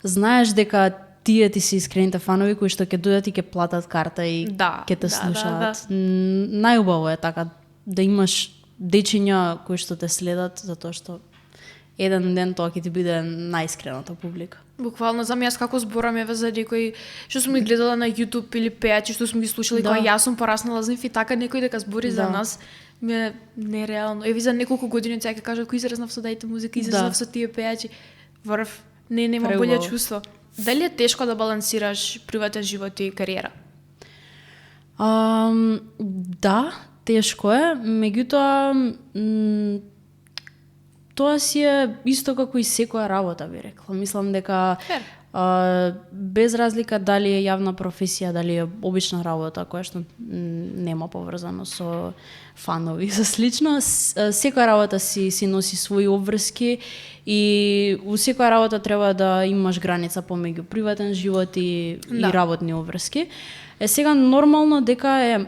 знаеш дека тие ти се искрените фанови кои што ќе дојдат и ќе платат карта и ќе те слушаат. Најубаво е така да имаш дечиња кои што те следат, затоа што еден ден тоа ќе ти биде најискрената публика. Буквално, знам јас како зборам еве за некои што сум ги гледала на YouTube или пејачи што сум ги слушали кога јас сум пораснала за нив и така некој дека збори за нас. Ми е нереално. Еви за неколку години сега ќе кажат кој изразнав со дајте музика, изразнав со тие пејачи. Врв, нема боле чувство. Дали е тешко да балансираш приватен живот и кариера? Да, тешко е, меѓутоа тоа си е исто како и секоја работа, би рекла. Мислам дека Без разлика дали е јавна професија, дали е обична работа, која што нема поврзано со фанови и со слично, секоја работа си носи своји обврски и у секоја работа треба да имаш граница помеѓу приватен живот и работни обврски. Сега нормално дека е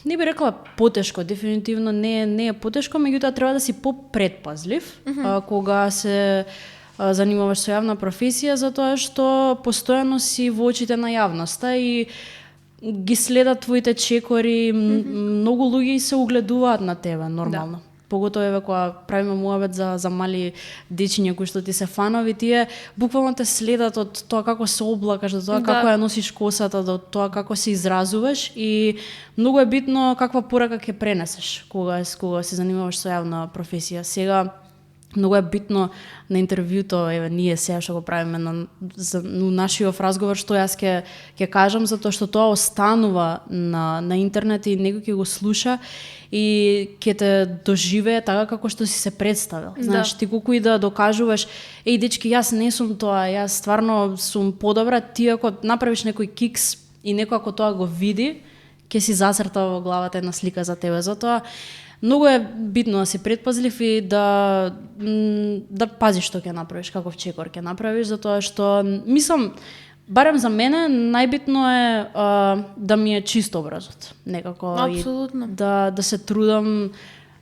не би рекла потешко, дефинитивно не е потешко, меѓутоа треба да си попредпазлив кога се занимаваш со јавна професија, затоа што постојано си во очите на јавноста и ги следат твоите чекори, многу луѓе се угледуваат на тебе нормално. Поготово еве кога правиме муабет за мали дечиња кои што ти се фанови, тие буквално те следат од тоа како се облакаш, до тоа како ја носиш косата, до тоа како се изразуваш и многу е битно каква порака ќе пренесеш кога се занимаваш со јавна професија. Сега многу е битно на интервјуто, еве ние сега што го правиме на нашиот разговор, што јас ќе кажам, затоа што тоа останува на интернет и некој ќе го слуша и ќе те доживее така како што си се представил. Знаеш, ти колку и да докажуваш, еј дечки, јас не сум тоа, јас стварно сум подобра, ти ако направиш некој кикс и некој ако тоа го види, ќе си зацрта во главата една слика за тебе. Затоа многу е битно да си предпазлив и да пазиш што ќе направиш, каков чекор ќе направиш, затоа што мислам, барем за мене најбитно е да ми е чист образот, некако. Апсолутно. Да се трудам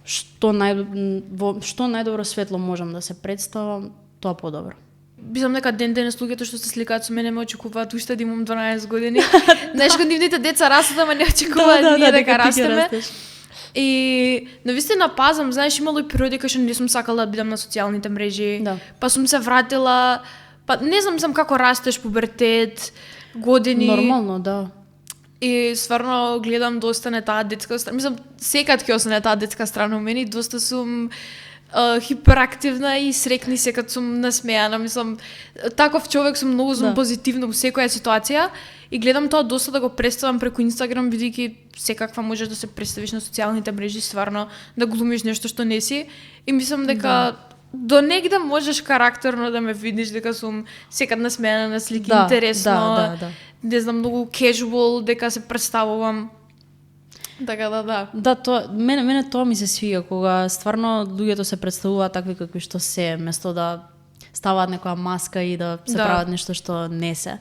што најдобро светло можам да се представам, тоа подобро. Мислам дека ден-денес луѓето што се сликаат со мене ме очекуваат уште да имам 12 години. Знаеш, кога нивните деца растат, ама не очекуваат ние дека растеме. И навистина пазам, знаеш, имало и периоди кога што не сум сакала да бидам на социјалните мрежи, па сум се вратила, па не знам како растеш, пубертет, години. Нормално, да. И стварно гледам да остане таа детска страна. Мислам, секад ќе остане таа детска страна у мене, доста сум хиперактивна и срекни секад сум насмејана. Мислам, таков човек сум, многу сум позитивна во секоја ситуација и гледам тоа доста да го представам преку Инстаграм, бидејќи секаква можеш да се представиш на социјалните мрежи, стварно да глумиш нешто што не си. И мислам дека до негде можеш карактерно да ме видиш дека сум секад насмејана на слики, интересно. Не знам, многу casual дека се представувам. Така да. Да, тоа мене тоа ми се свига кога стварно луѓето се представуваат такви какви што се, место да ставаат некоја маска и да се прават нешто што не се.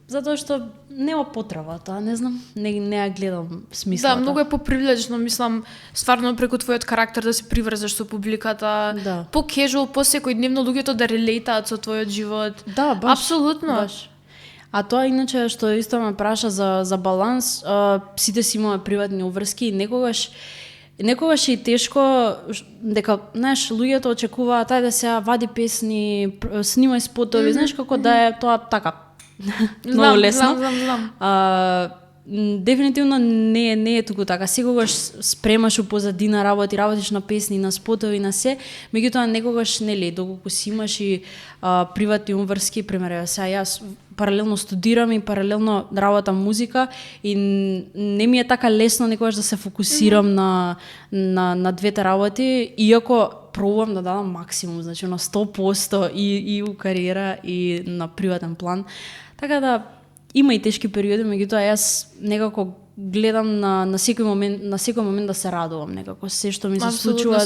Затоа што нема потреба тоа, не знам, не ја гледам смислата. Да, многу е попривлечено, мислам, стварно преку твојот карактер да се приврзаш со публиката, по casual, по секојдневно луѓето да релейтаат со твојот живот. Да, баш. Апсолутно. Баш. А тоа иначе што исто ме праша за баланс, сите си имаме приватни обврски и некогаш е тешко дека, знаеш, луѓето очекуваат ајде сега вади песни, снимај спотови, знаеш како да е тоа така. Многу лесно. Знам. Дефинитивно не е туку така. Секогаш спремаш у позадина работиш на песни, на спотови, на се, меѓутоа некогаш нели доколку си имаш и приватни обврски, пример, сега јас паралелно студирам и паралелно работам музика и не ми е така лесно некогаш да се фокусирам на двете работи, иако пробувам да дадам максимум, значи на 100% и у кариера и на приватен план. Така да има и тешки периоди, меѓутоа јас некако гледам на секој момент да се радувам некако, се што ми се случува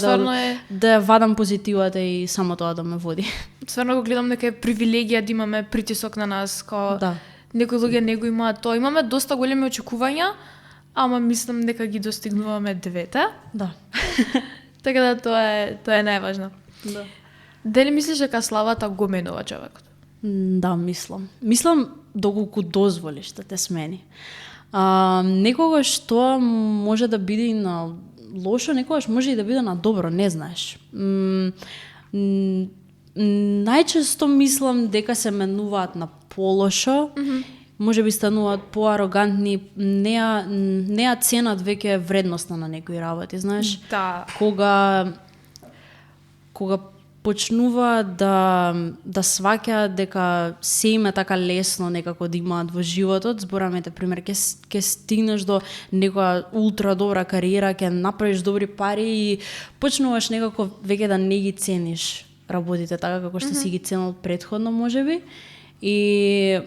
да вадам позитивата и само тоа да ме води. Стварно го гледам дека е привилегија да имаме притисок на нас, као некои луѓе не го имаат тоа. Имаме доста големи очекувања, ама мислам дека ги достигнуваме двете. Да. Така да тоа е најважно. Да. Дали мислиш дека славата го менува човекот? Да, мислам доколку дозволиш да те смени. Некогаш тоа може да биде и на лошо, некогаш може и да биде на добро, не знаеш. Најчесто мислам дека се менуваат на полошо, може би стануваат поарогантни, неа ценат веќе вредноста на некои работи, знаеш? Да. Кога почнува да сваќаат дека се им е така лесно некако да имаат во животот, зборамете пример, ќе стигнеш до некоја ултра добра кариера, ќе направиш добри пари и почнуваш некако веќе да не ги цениш работите така како што си ги ценел претходно можеби. И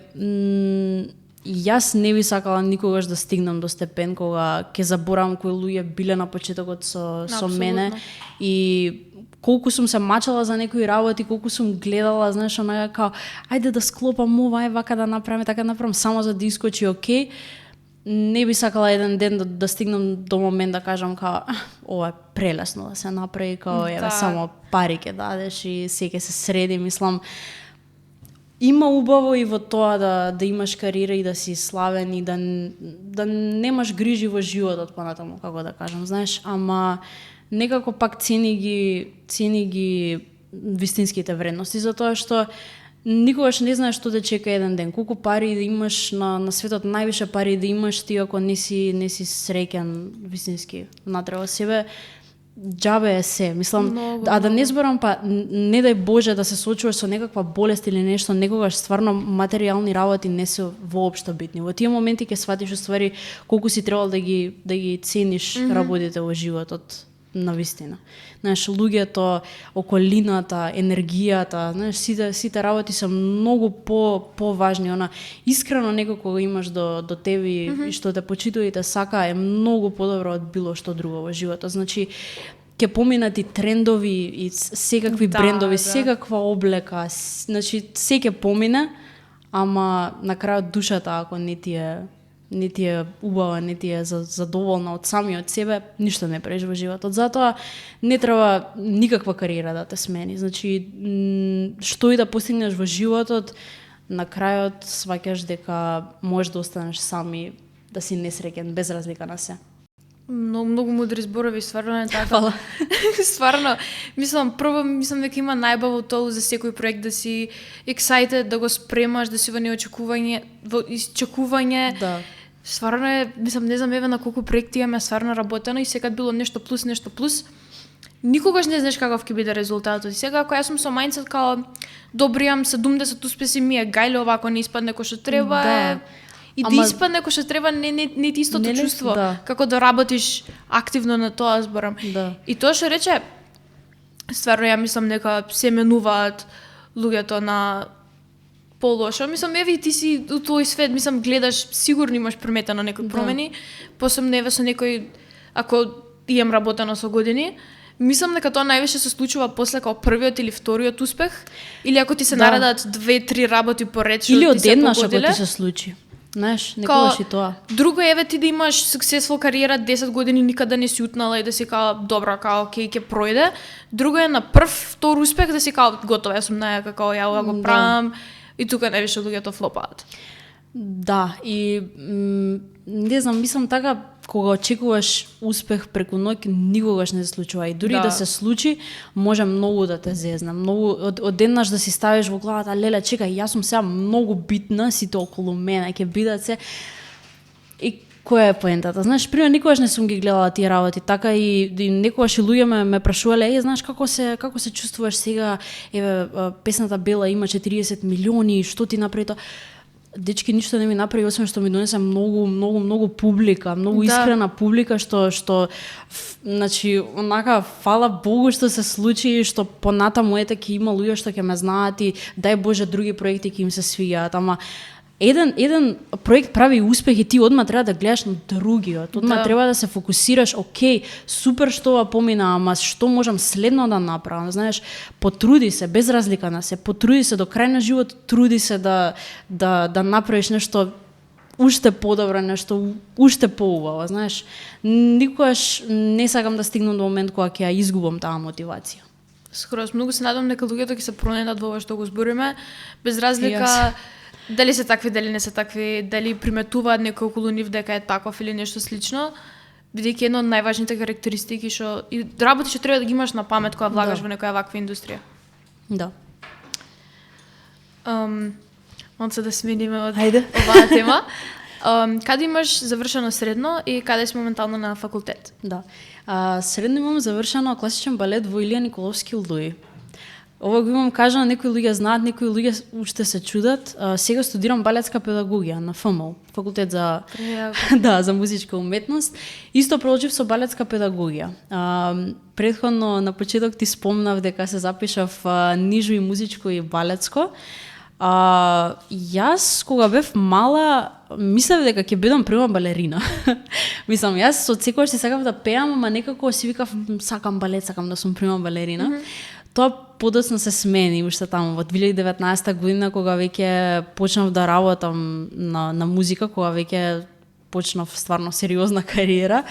јас не би сакала никогаш да стигнам до степен кога ќе заборавам кои луѓе биле на почетокот со мене и колку сум се мачала за некои работи, колку сум гледала, знаеш, онака као ајде да склопам ова, ај вака да направиме, така да направам само за да искочи окей. Не би сакала еден ден да стигнам до момент да кажам као ова е прелесно да се направи, као еве само пари ќе дадеш и се ќе се среди, мислам. Има убаво и во тоа да имаш кариера и да си славен и да немаш грижи во животот понатаму, како да кажам, знаеш, ама некако пак цени ги вистинските вредности, затоа што никогаш не знаеш што те чека еден ден. Колку пари да имаш на светот, највише пари да имаш ти ако не си среќен вистински внатре во себе, џабе е се. Мислам, да не зборам па не дај Боже да се соочуваш со некаква болест или нешто, некогаш стварно материјални работи не се воопшто битни. Во тие моменти ќе сватиш уствари колку си требал да ги цениш работите во животот на вистина. Знаеш, луѓето, околината, енергијата, знаеш, сите работи се многу поважни. Она искрено некој кога имаш до тебе и што те почитува и те сака е многу подобро од било што друго во животот. Значи, ќе поминат и трендови и секакви брендови, секаква облека, значи се ќе помине, ама на крајот душата ако не ти е убава, не ти е задоволна од самиот себе, ништо не правиш во животот. Затоа не треба никаква кариера да те смени. Значи, што и да постигнеш во животот, на крајот сваќаш дека можеш да останеш сам и да си несреќен, без разлика на се. Многу мудри зборови, стварно е така. Фала. Стварно, мислам дека има најбаво тоа за секој проект да си excited, да го спремаш, да си во изчекување. Да. Стварно е, мислам, не знам еве на колку проекти имаме стварно работено и секад било нешто плюс. Никогаш не знаеш каков ќе биде резултатот. И сега ако јас сум со мајндсет као добро имам 70 успеси, ми е гајле овако не испадне кој што треба, да. И да испадне кој што треба не ти истото чувство, како да работиш активно на тоа, зборам. Да. И тоа што рече, стварно ја мислам дека се менуваат луѓето на полошо. Мислам, еве ти си у тој свет, мислам, гледаш, сигурно имаш приметено некои промени, посебно еве со некој, ако имам работено со години, мислам дека тоа највише се случува после као првиот или вториот успех, или ако ти се наредат 2-3 работи поред што или ти се одеднаш ако погодиле. ти се случи. Знаеш, некогаш и тоа. Друго еве ти да имаш successful кариера 10 години никаде не си утнала и да си као добра, као окей ќе пројде. Друго е на втор успех да си као готова, јас сум најака, као ја ова го правам. И тука највише луѓето флопаат. Да, и не знам, мислам така, кога очекуваш успех преку ноќ, никогаш не се случува. И дури да се случи, може многу да те зезна. Многу одеднаш да си ставиш во главата, леле, чекај, јас сум сега многу битна, сите околу мене ќе бидат се. И која е поентата? Знаеш, пример, никогаш не сум ги гледала тие работи, така и некогаш и луѓе ме прашувале, знаеш како се чувствуваш сега, еве песната Бела има 40 милиони, што ти направи тоа? Дечки ништо не ми направи, освен што ми донесе многу публика, многу искрена публика, што значи, онака, фала Богу што се случи, што понатаму ете ќе има луѓе што ќе ме знаат и дај Боже други проекти ќе им се свијаат, ама еден проект прави успех и ти одма треба да гледаш на другиот. Одма треба да се фокусираш, окей, супер што ова помина, ама што можам следно да направам, знаеш, потруди се без разлика на се, потруди се до крај на живот, труди се да направиш нешто уште подобро, нешто уште поубаво, знаеш. Никогаш не сакам да стигнам до момент кога ќе ја изгубам таа мотивација. Скроз многу се надам дека луѓето ќе се пронајдат во ова што го збориме, без разлика дали се такви, дали не се такви, дали приметуваат некој околу нив дека е таков или нешто слично, бидејќи една од најважните карактеристики што и работи што треба да ги имаш на памет кога влагаш во некоја ваква индустрија. Да. Малце да смениме од оваа тема. Каде имаш завршено средно и каде си моментално на факултет? Да. Средно имам завршено класичен балет во Илија Николовски Луи. Ова го имам кажано, некои луѓе знаат, некои луѓе уште се чудат. Сега студирам балетска педагогија на ФМУ, факултет за да, за музичка уметност. Исто продолжив со балетска педагогија. Претходно на почеток ти спомнав дека се запишав нижо и музичко и балетско. Јас кога бев мала мислев дека ќе бидам прима балерина. Мислам, јас од секогаш си сакав да пеам, ама некако си викав сакам балет, сакам да сум прима балерина. Тоа подоцна се смени уште таму во 2019 година кога веќе почнав да работам на музика, кога веќе почнав стварно сериозна кариера.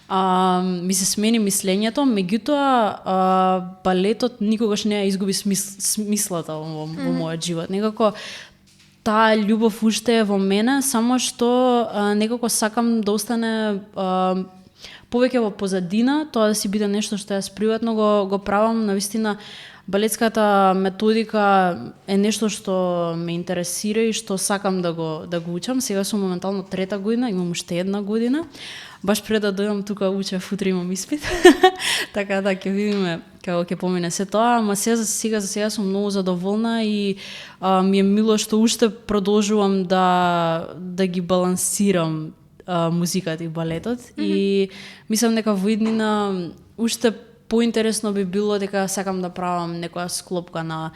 Ми се смени мислењето, меѓутоа балетот никогаш не ја изгуби смислата во мојот живот. Некако таа љубов уште е во мене, само што некако сакам да остане повеќе во позадина, тоа да си биде нешто што јас приватно го правам. Навистина балетската методика е нешто што ме интересира и што сакам да го учам. Сега сум моментално 3-та година, имам уште 1 година. Баш пред да дојдам тука учев, утре имам испит. Така да ќе видиме како ќе помине се тоа, ама за сега сум многу задоволна и ми е мило што уште продолжувам да ги балансирам музиката и балетот. И мислам дека во иднина уште поинтересно би било дека сакам да правам некоја склопка на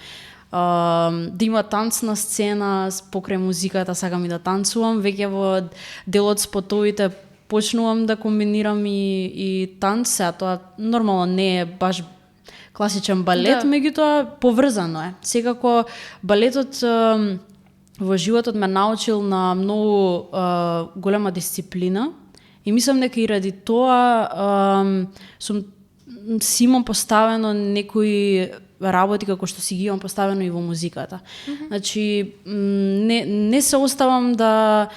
да има танцна сцена покрај музиката, сакам и да танцувам. Веќе во делот спотовите почнувам да комбинирам и танц, а тоа нормално не е баш класичен балет, меѓутоа поврзано е. Секако балетот во животот ме научил на многу голема дисциплина и мислам дека и ради тоа си имам поставено некои работи како што си ги имам поставено и во музиката. Значи не се оставам да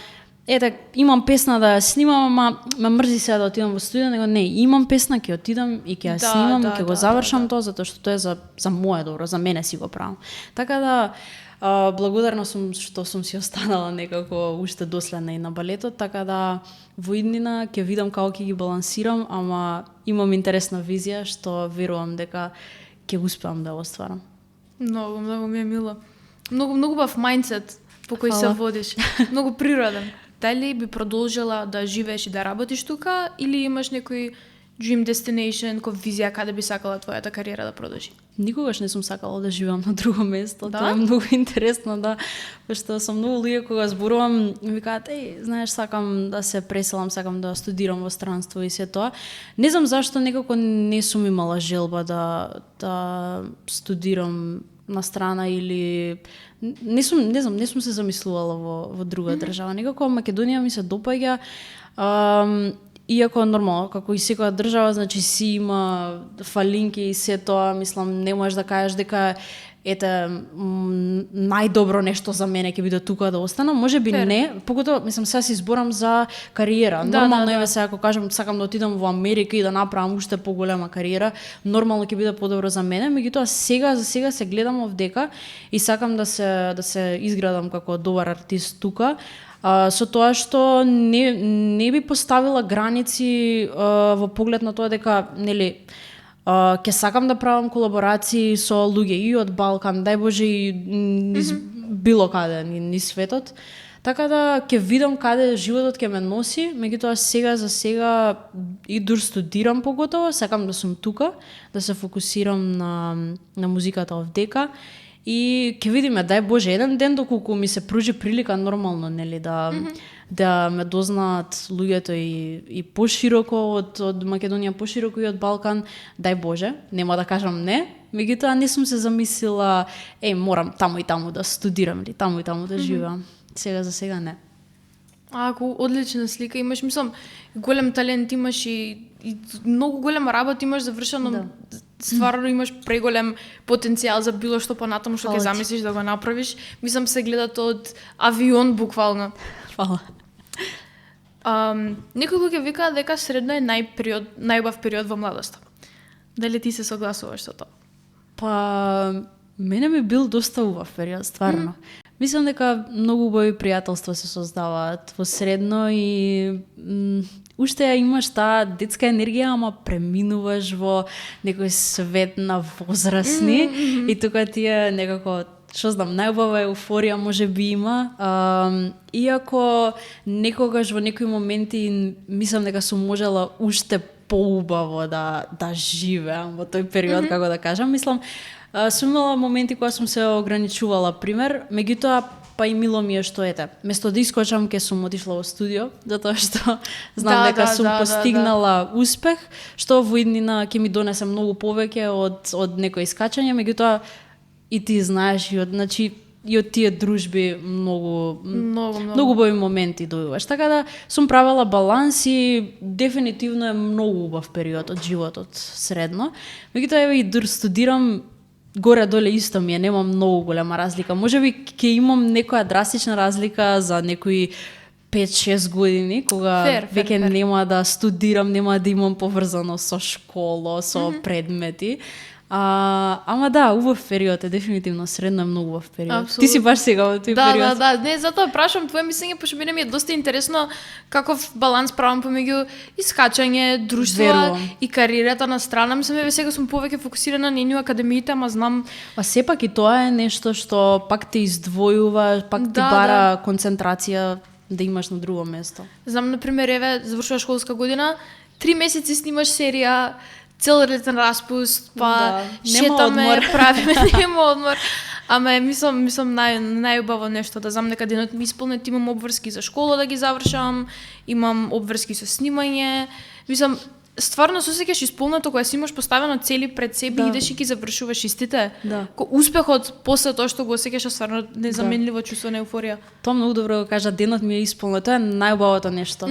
имам песна да ја снимам, ама ме мрзи сега да отидам во студио, него не, имам песна, ќе отидам и ќе ја снимам, ќе го завршам тоа, затоа што тоа е за моје добро, за мене си го правам. Така да, благодарна сум што сум си останала некако уште доследна и на балетот, така да во иднина ќе видам како ќе ги балансирам, ама имам интересна визија што верувам дека ќе успеам да остварам. Многу ми е мило. Многу бав мајндсет по кој се водиш. Многу природен. Дали би продолжила да живееш и да работиш тука или имаш некој dream destination, кој визија каде би сакала твојата кариера да продолжи? Никогаш не сум сакала да живеам на друго место. Тоа е многу интересно, пошто сум многу луѓе кога зборувам, ми викаат, знаеш, сакам да се преселам, сакам да студирам во странство и се тоа. Не знам зашто некако не сум имала желба да студирам на страна или не сум се замислувала во друга држава. Некако Македонија ми се допаѓа. Иако нормално, како и секоја држава, значи си има фалинки и се тоа, мислам, не можеш да кажеш дека најдобро нешто за мене ќе биде тука да останам, можеби не, поготово, мислам, сега си зборам за кариера. Нормално е сега ако кажам сакам да отидам во Америка и да направам уште поголема кариера, нормално ќе биде подобро за мене, меѓутоа за сега се гледам овдека и сакам да се изградам како добар артист тука. Со тоа што не би поставила граници во поглед на тоа дека нели ќе сакам да правам колаборации со луѓе и од Балкан, дај Боже и низ било каде низ светот. Така да ќе видам каде животот ќе ме носи, меѓутоа за сега и дур студирам поготово, сакам да сум тука, да се фокусирам на музиката овдека. И ќе видиме, дај Боже, еден ден доколку ми се пружи прилика нормално, нели, да ме дознаат луѓето и пошироко од Македонија, пошироко и од Балкан, дај Боже, нема да кажам не, меѓутоа не сум се замислила, морам таму и таму да студирам или таму и таму да живеам. За сега не. Ако одлична слика имаш, мислам, голем талент имаш и многу голема работа имаш завршено, стварно имаш преголем потенцијал за било што понатаму што ќе замислиш да го направиш. Мислам, се гледат од авион буквално. Фала. Некои луѓе викаат дека средно е најубав период во младоста. Дали ти се согласуваш со тоа? Мене ми бил доста убав период, стварно. Мислам дека многу убави пријателства се создаваат во средно и уште ја имаш таа детска енергија, ама преминуваш во некој свет на возрасни и тука тие некако, што знам, најубава еуфорија може би има. Иако некогаш во некои моменти мислам дека сум можела уште поубаво да живеам во тој период, како да кажам. Мислам, сум имала моменти кога сум се ограничувала, пример, меѓутоа па и мило ми е што место да искочам ке сум отишла во студио, затоа што знам дека сум постигнала успех, што во иднина ќе ми донесе многу повеќе од некој искачање, меѓутоа и ти знаеш и од тие дружби многу убави моменти добиваш. Така да сум правела баланс и дефинитивно е многу убав период од животот средно. Меѓутоа еве и студирам горе-доле исто ми е, нема многу голема разлика. Можеби ќе имам некоја драстична разлика за некои 5-6 години, кога веќе нема да студирам, нема да имам поврзано со школа, со предмети. Ама да, убав период е, дефинитивно средно е многу убав период. Абсолютно. Ти си баш сега во тој период. Да, не, затоа прашам твое мислење, пошто мене ми е доста интересно каков баланс правам помеѓу искачање, друштво и кариерата на страна. Мислам, еве сега сум повеќе фокусирана на нив академиите, ама знам... сепак и тоа е нешто што пак те издвојува, пак ти бара концентрација да имаш на друго место. Знам, например, еве, завршува школска година, 3 месеци снимаш серија, цел летен распуст, па шетаме, правиме, нема одмор. Ама мислам најубаво нешто да знам дека денот ми исполнет, имам обврски за школа да ги завршам, имам обврски со снимање. Мислам, стварно се осеќаш исполнето кога си имаш поставено цели пред себе и идеш и ги завршуваш истите. Успехот после тоа што го осеќаш е стварно незаменливо чувство на еуфорија. Тоа многу добро го кажа, денот ми е исполнет, тоа е најубавото нешто.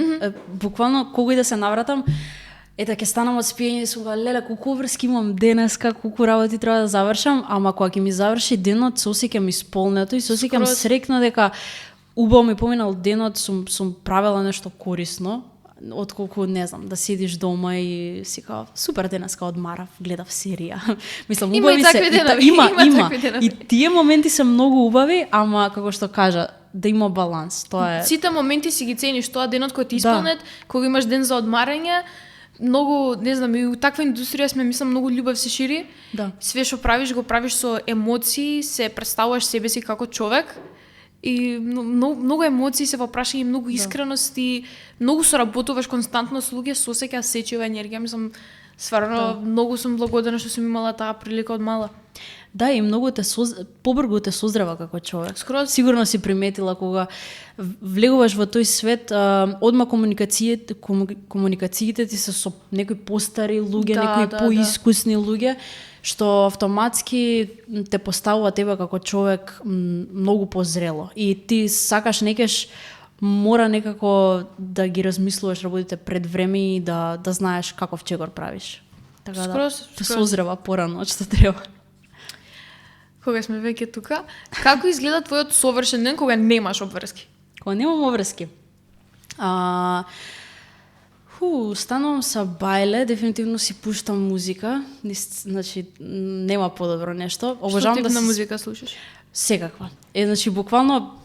Буквално кога и да се навратам, ќе станам од спиење и сум леле, колку врски имам денеска, колку работи треба да завршам, ама кога ќе ми заврши денот, се осеќам исполнето и се осеќам среќна дека убаво ми поминал денот, сум правела нешто корисно, отколку, не знам, да седиш дома и си као, супер денеска одмарав, гледав серија. Мислам, убави се. Има. И тие моменти се многу убави, ама како што кажа, да има баланс. Тоа е. Сите моменти си ги цениш, тоа денот кој ти исполнет, кога имаш ден за одмарање, многу, не знам, и у таква индустрија сме, мислам, многу љубов се шири. Све што правиш, го правиш со емоции, се представуваш себе си како човек и многу емоции се во прашање, многу искреност и многу соработуваш константно со луѓе, со осеќа сечива енергија. Мислам, стварно многу сум благодарна што сум имала таа прилика од мала. Да, и многу побрзо те созрева како човек. Сигурно си приметила кога влегуваш во тој свет, одма комуникациите ти се со некои постари луѓе, некои поискусни луѓе, што автоматски те поставува тебе како човек многу позрело. И ти сакаш некаш мора некако да ги размислуваш работите пред време и да знаеш каков чегор правиш. Така да те созрева порано од што треба. Кога сме веќе тука, како изгледа твојот совршен ден кога немаш обврски? Кога немам обврски? Станувам са бајле, дефинитивно си пуштам музика, значи нема подобро нешто. Што тип на музика слушаш? Секаква. Значи буквално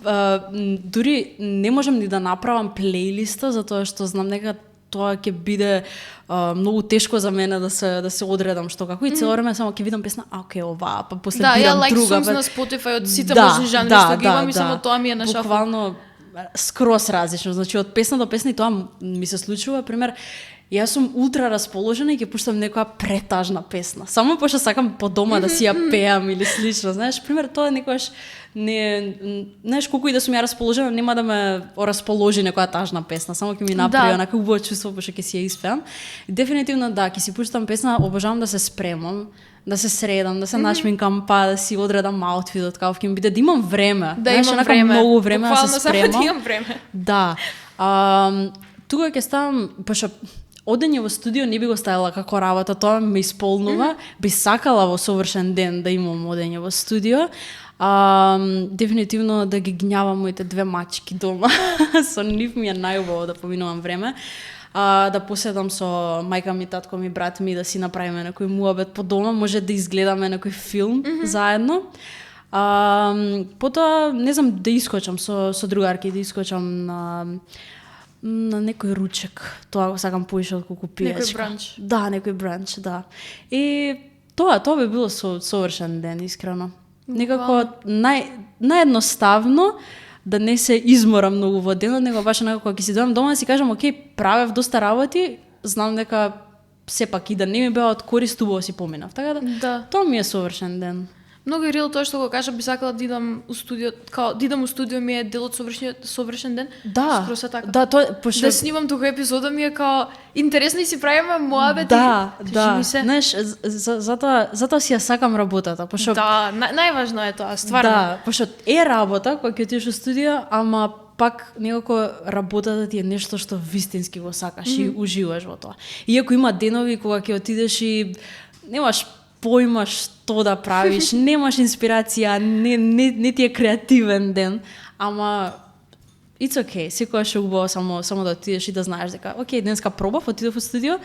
дури не можам ни да направам плейлиста, затоа што знам дека тоа ќе биде многу тешко за мене да се одредам што како и цело време само ќе видам песна, окей, оваа, па после бирам друга. Да, ја на Spotify од сите можни жанри што ги имам и само тоа ми е на шафот. Буквално скрос различно, значи од песна до песна и тоа ми се случува, пример, јас сум ултра расположена и ќе пуштам некоја претажна песна. Само пошто сакам по дома да си ја пеам или слично, знаеш, пример, тоа некогаш не знаеш колку и да сум ја расположена, нема да ме расположи некоја тажна песна, само ќе ми направи онака убаво чувство пошто ќе си ја испеам. Дефинитивно да, ќе си пуштам песна, обожавам да се спремам, да се средам, да се нашминкам, па да си одредам аутфитот, каков ќе ми биде, да имам време. Да, имам време. Многу време да се спремам. Буквално имам време. Да. Тука ќе ставам, пошто одење во студио не би го ставила како работа, тоа ме исполнува. Би сакала во совршен ден да имам одење во студио. Дефинитивно да ги гњавам моите две мачки дома. Со нив ми е најубаво да поминувам време. Да поседам со мајка ми, татко ми, брат ми, да си направиме некој муабет по дома, може да изгледаме некој филм заедно. Потоа, не знам, да искочам со другарки, да искочам на некој ручек. Тоа го сакам поише отколку пијачка. Некој бранч. Да, некој бранч, да. И тоа би било совршен ден, искрено. Некако наједноставно, да не се изморам многу во денот, него баш некако ќе си дојдам дома да си кажам, окей, правев доста работи, знам дека сепак и да не ми беа од корист, убаво си поминав. Така да, тоа ми е совршен ден. Многу е реал тоа што го кажа, би сакала да идам у студио, као да идам у студио ми е дел од совршен ден. Да. Скроз така. Да, тоа пошто да снимам тука епизода ми е као интересно и си правиме моабети. Да. Знаеш, затоа си ја сакам работата, пошто најважно е тоа, стварно. Да, пошто е работа кога ќе отидеш у студио, ама пак некако работата ти е нешто што вистински го сакаш и уживаш во тоа. Иако има денови кога ќе отидеш и немаш поима што да правиш, немаш инспирација, не ти е креативен ден, ама it's okay, секогаш е убаво само да отидеш и да знаеш дека окей, денеска пробав, отидов во студио,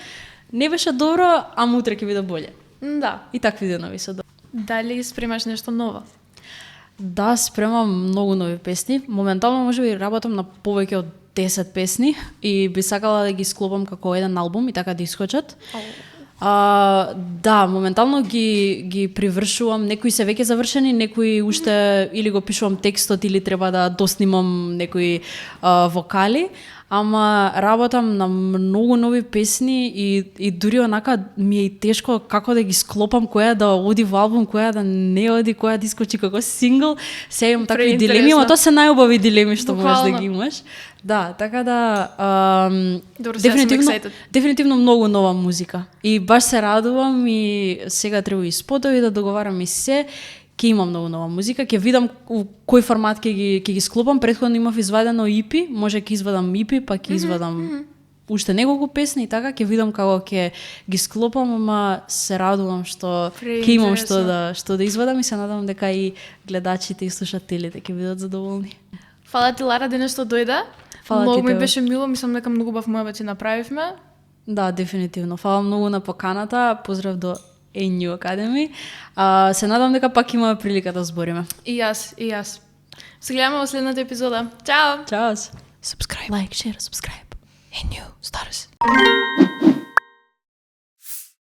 не беше добро, ама утре ќе биде боле. Да. И такви денови се добри. Дали спремаш нешто ново? Да, спремам многу нови песни. Моментално можеби работам на повеќе од 10 песни и би сакала да ги склопам како еден албум и така да искочат. Да, моментално ги привршувам, некои се веќе завршени, некои уште или го пишувам текстот или треба да доснимам некои вокали, ама работам на многу нови песни и дури онака ми е и тешко како да ги склопам, која да оди во албум, која да не оди, која да искочи како сингл. Се имам такви дилеми, ама тоа се најубави дилеми што можеш да ги имаш. Да, така да дефинитивно многу нова музика. И баш се радувам и сега треба и спотови да договарам и се. Ќе имам многу нова музика, ќе видам у кој формат ќе ги склопам. Претходно имав извадено EP, може ќе извадам EP, па ќе извадам уште неколку песни и така ќе видам како ќе ги склопам, ама се радувам што ќе имам што да извадам и се надевам дека и гледачите и слушателите ќе бидат задоволни. Фала ти, Лара, денес што дојде. Многу ми беше мило, мислам дека многу бав мојабети направивме. Да, дефинитивно. Фала многу на поканата. Поздрав до A-New Academy. Се надам дека пак имаме прилика да збориме. И јас. Се гледаме во следната епизода. Чао! Чао! Subscribe. Like, share, subscribe. A-New Stars.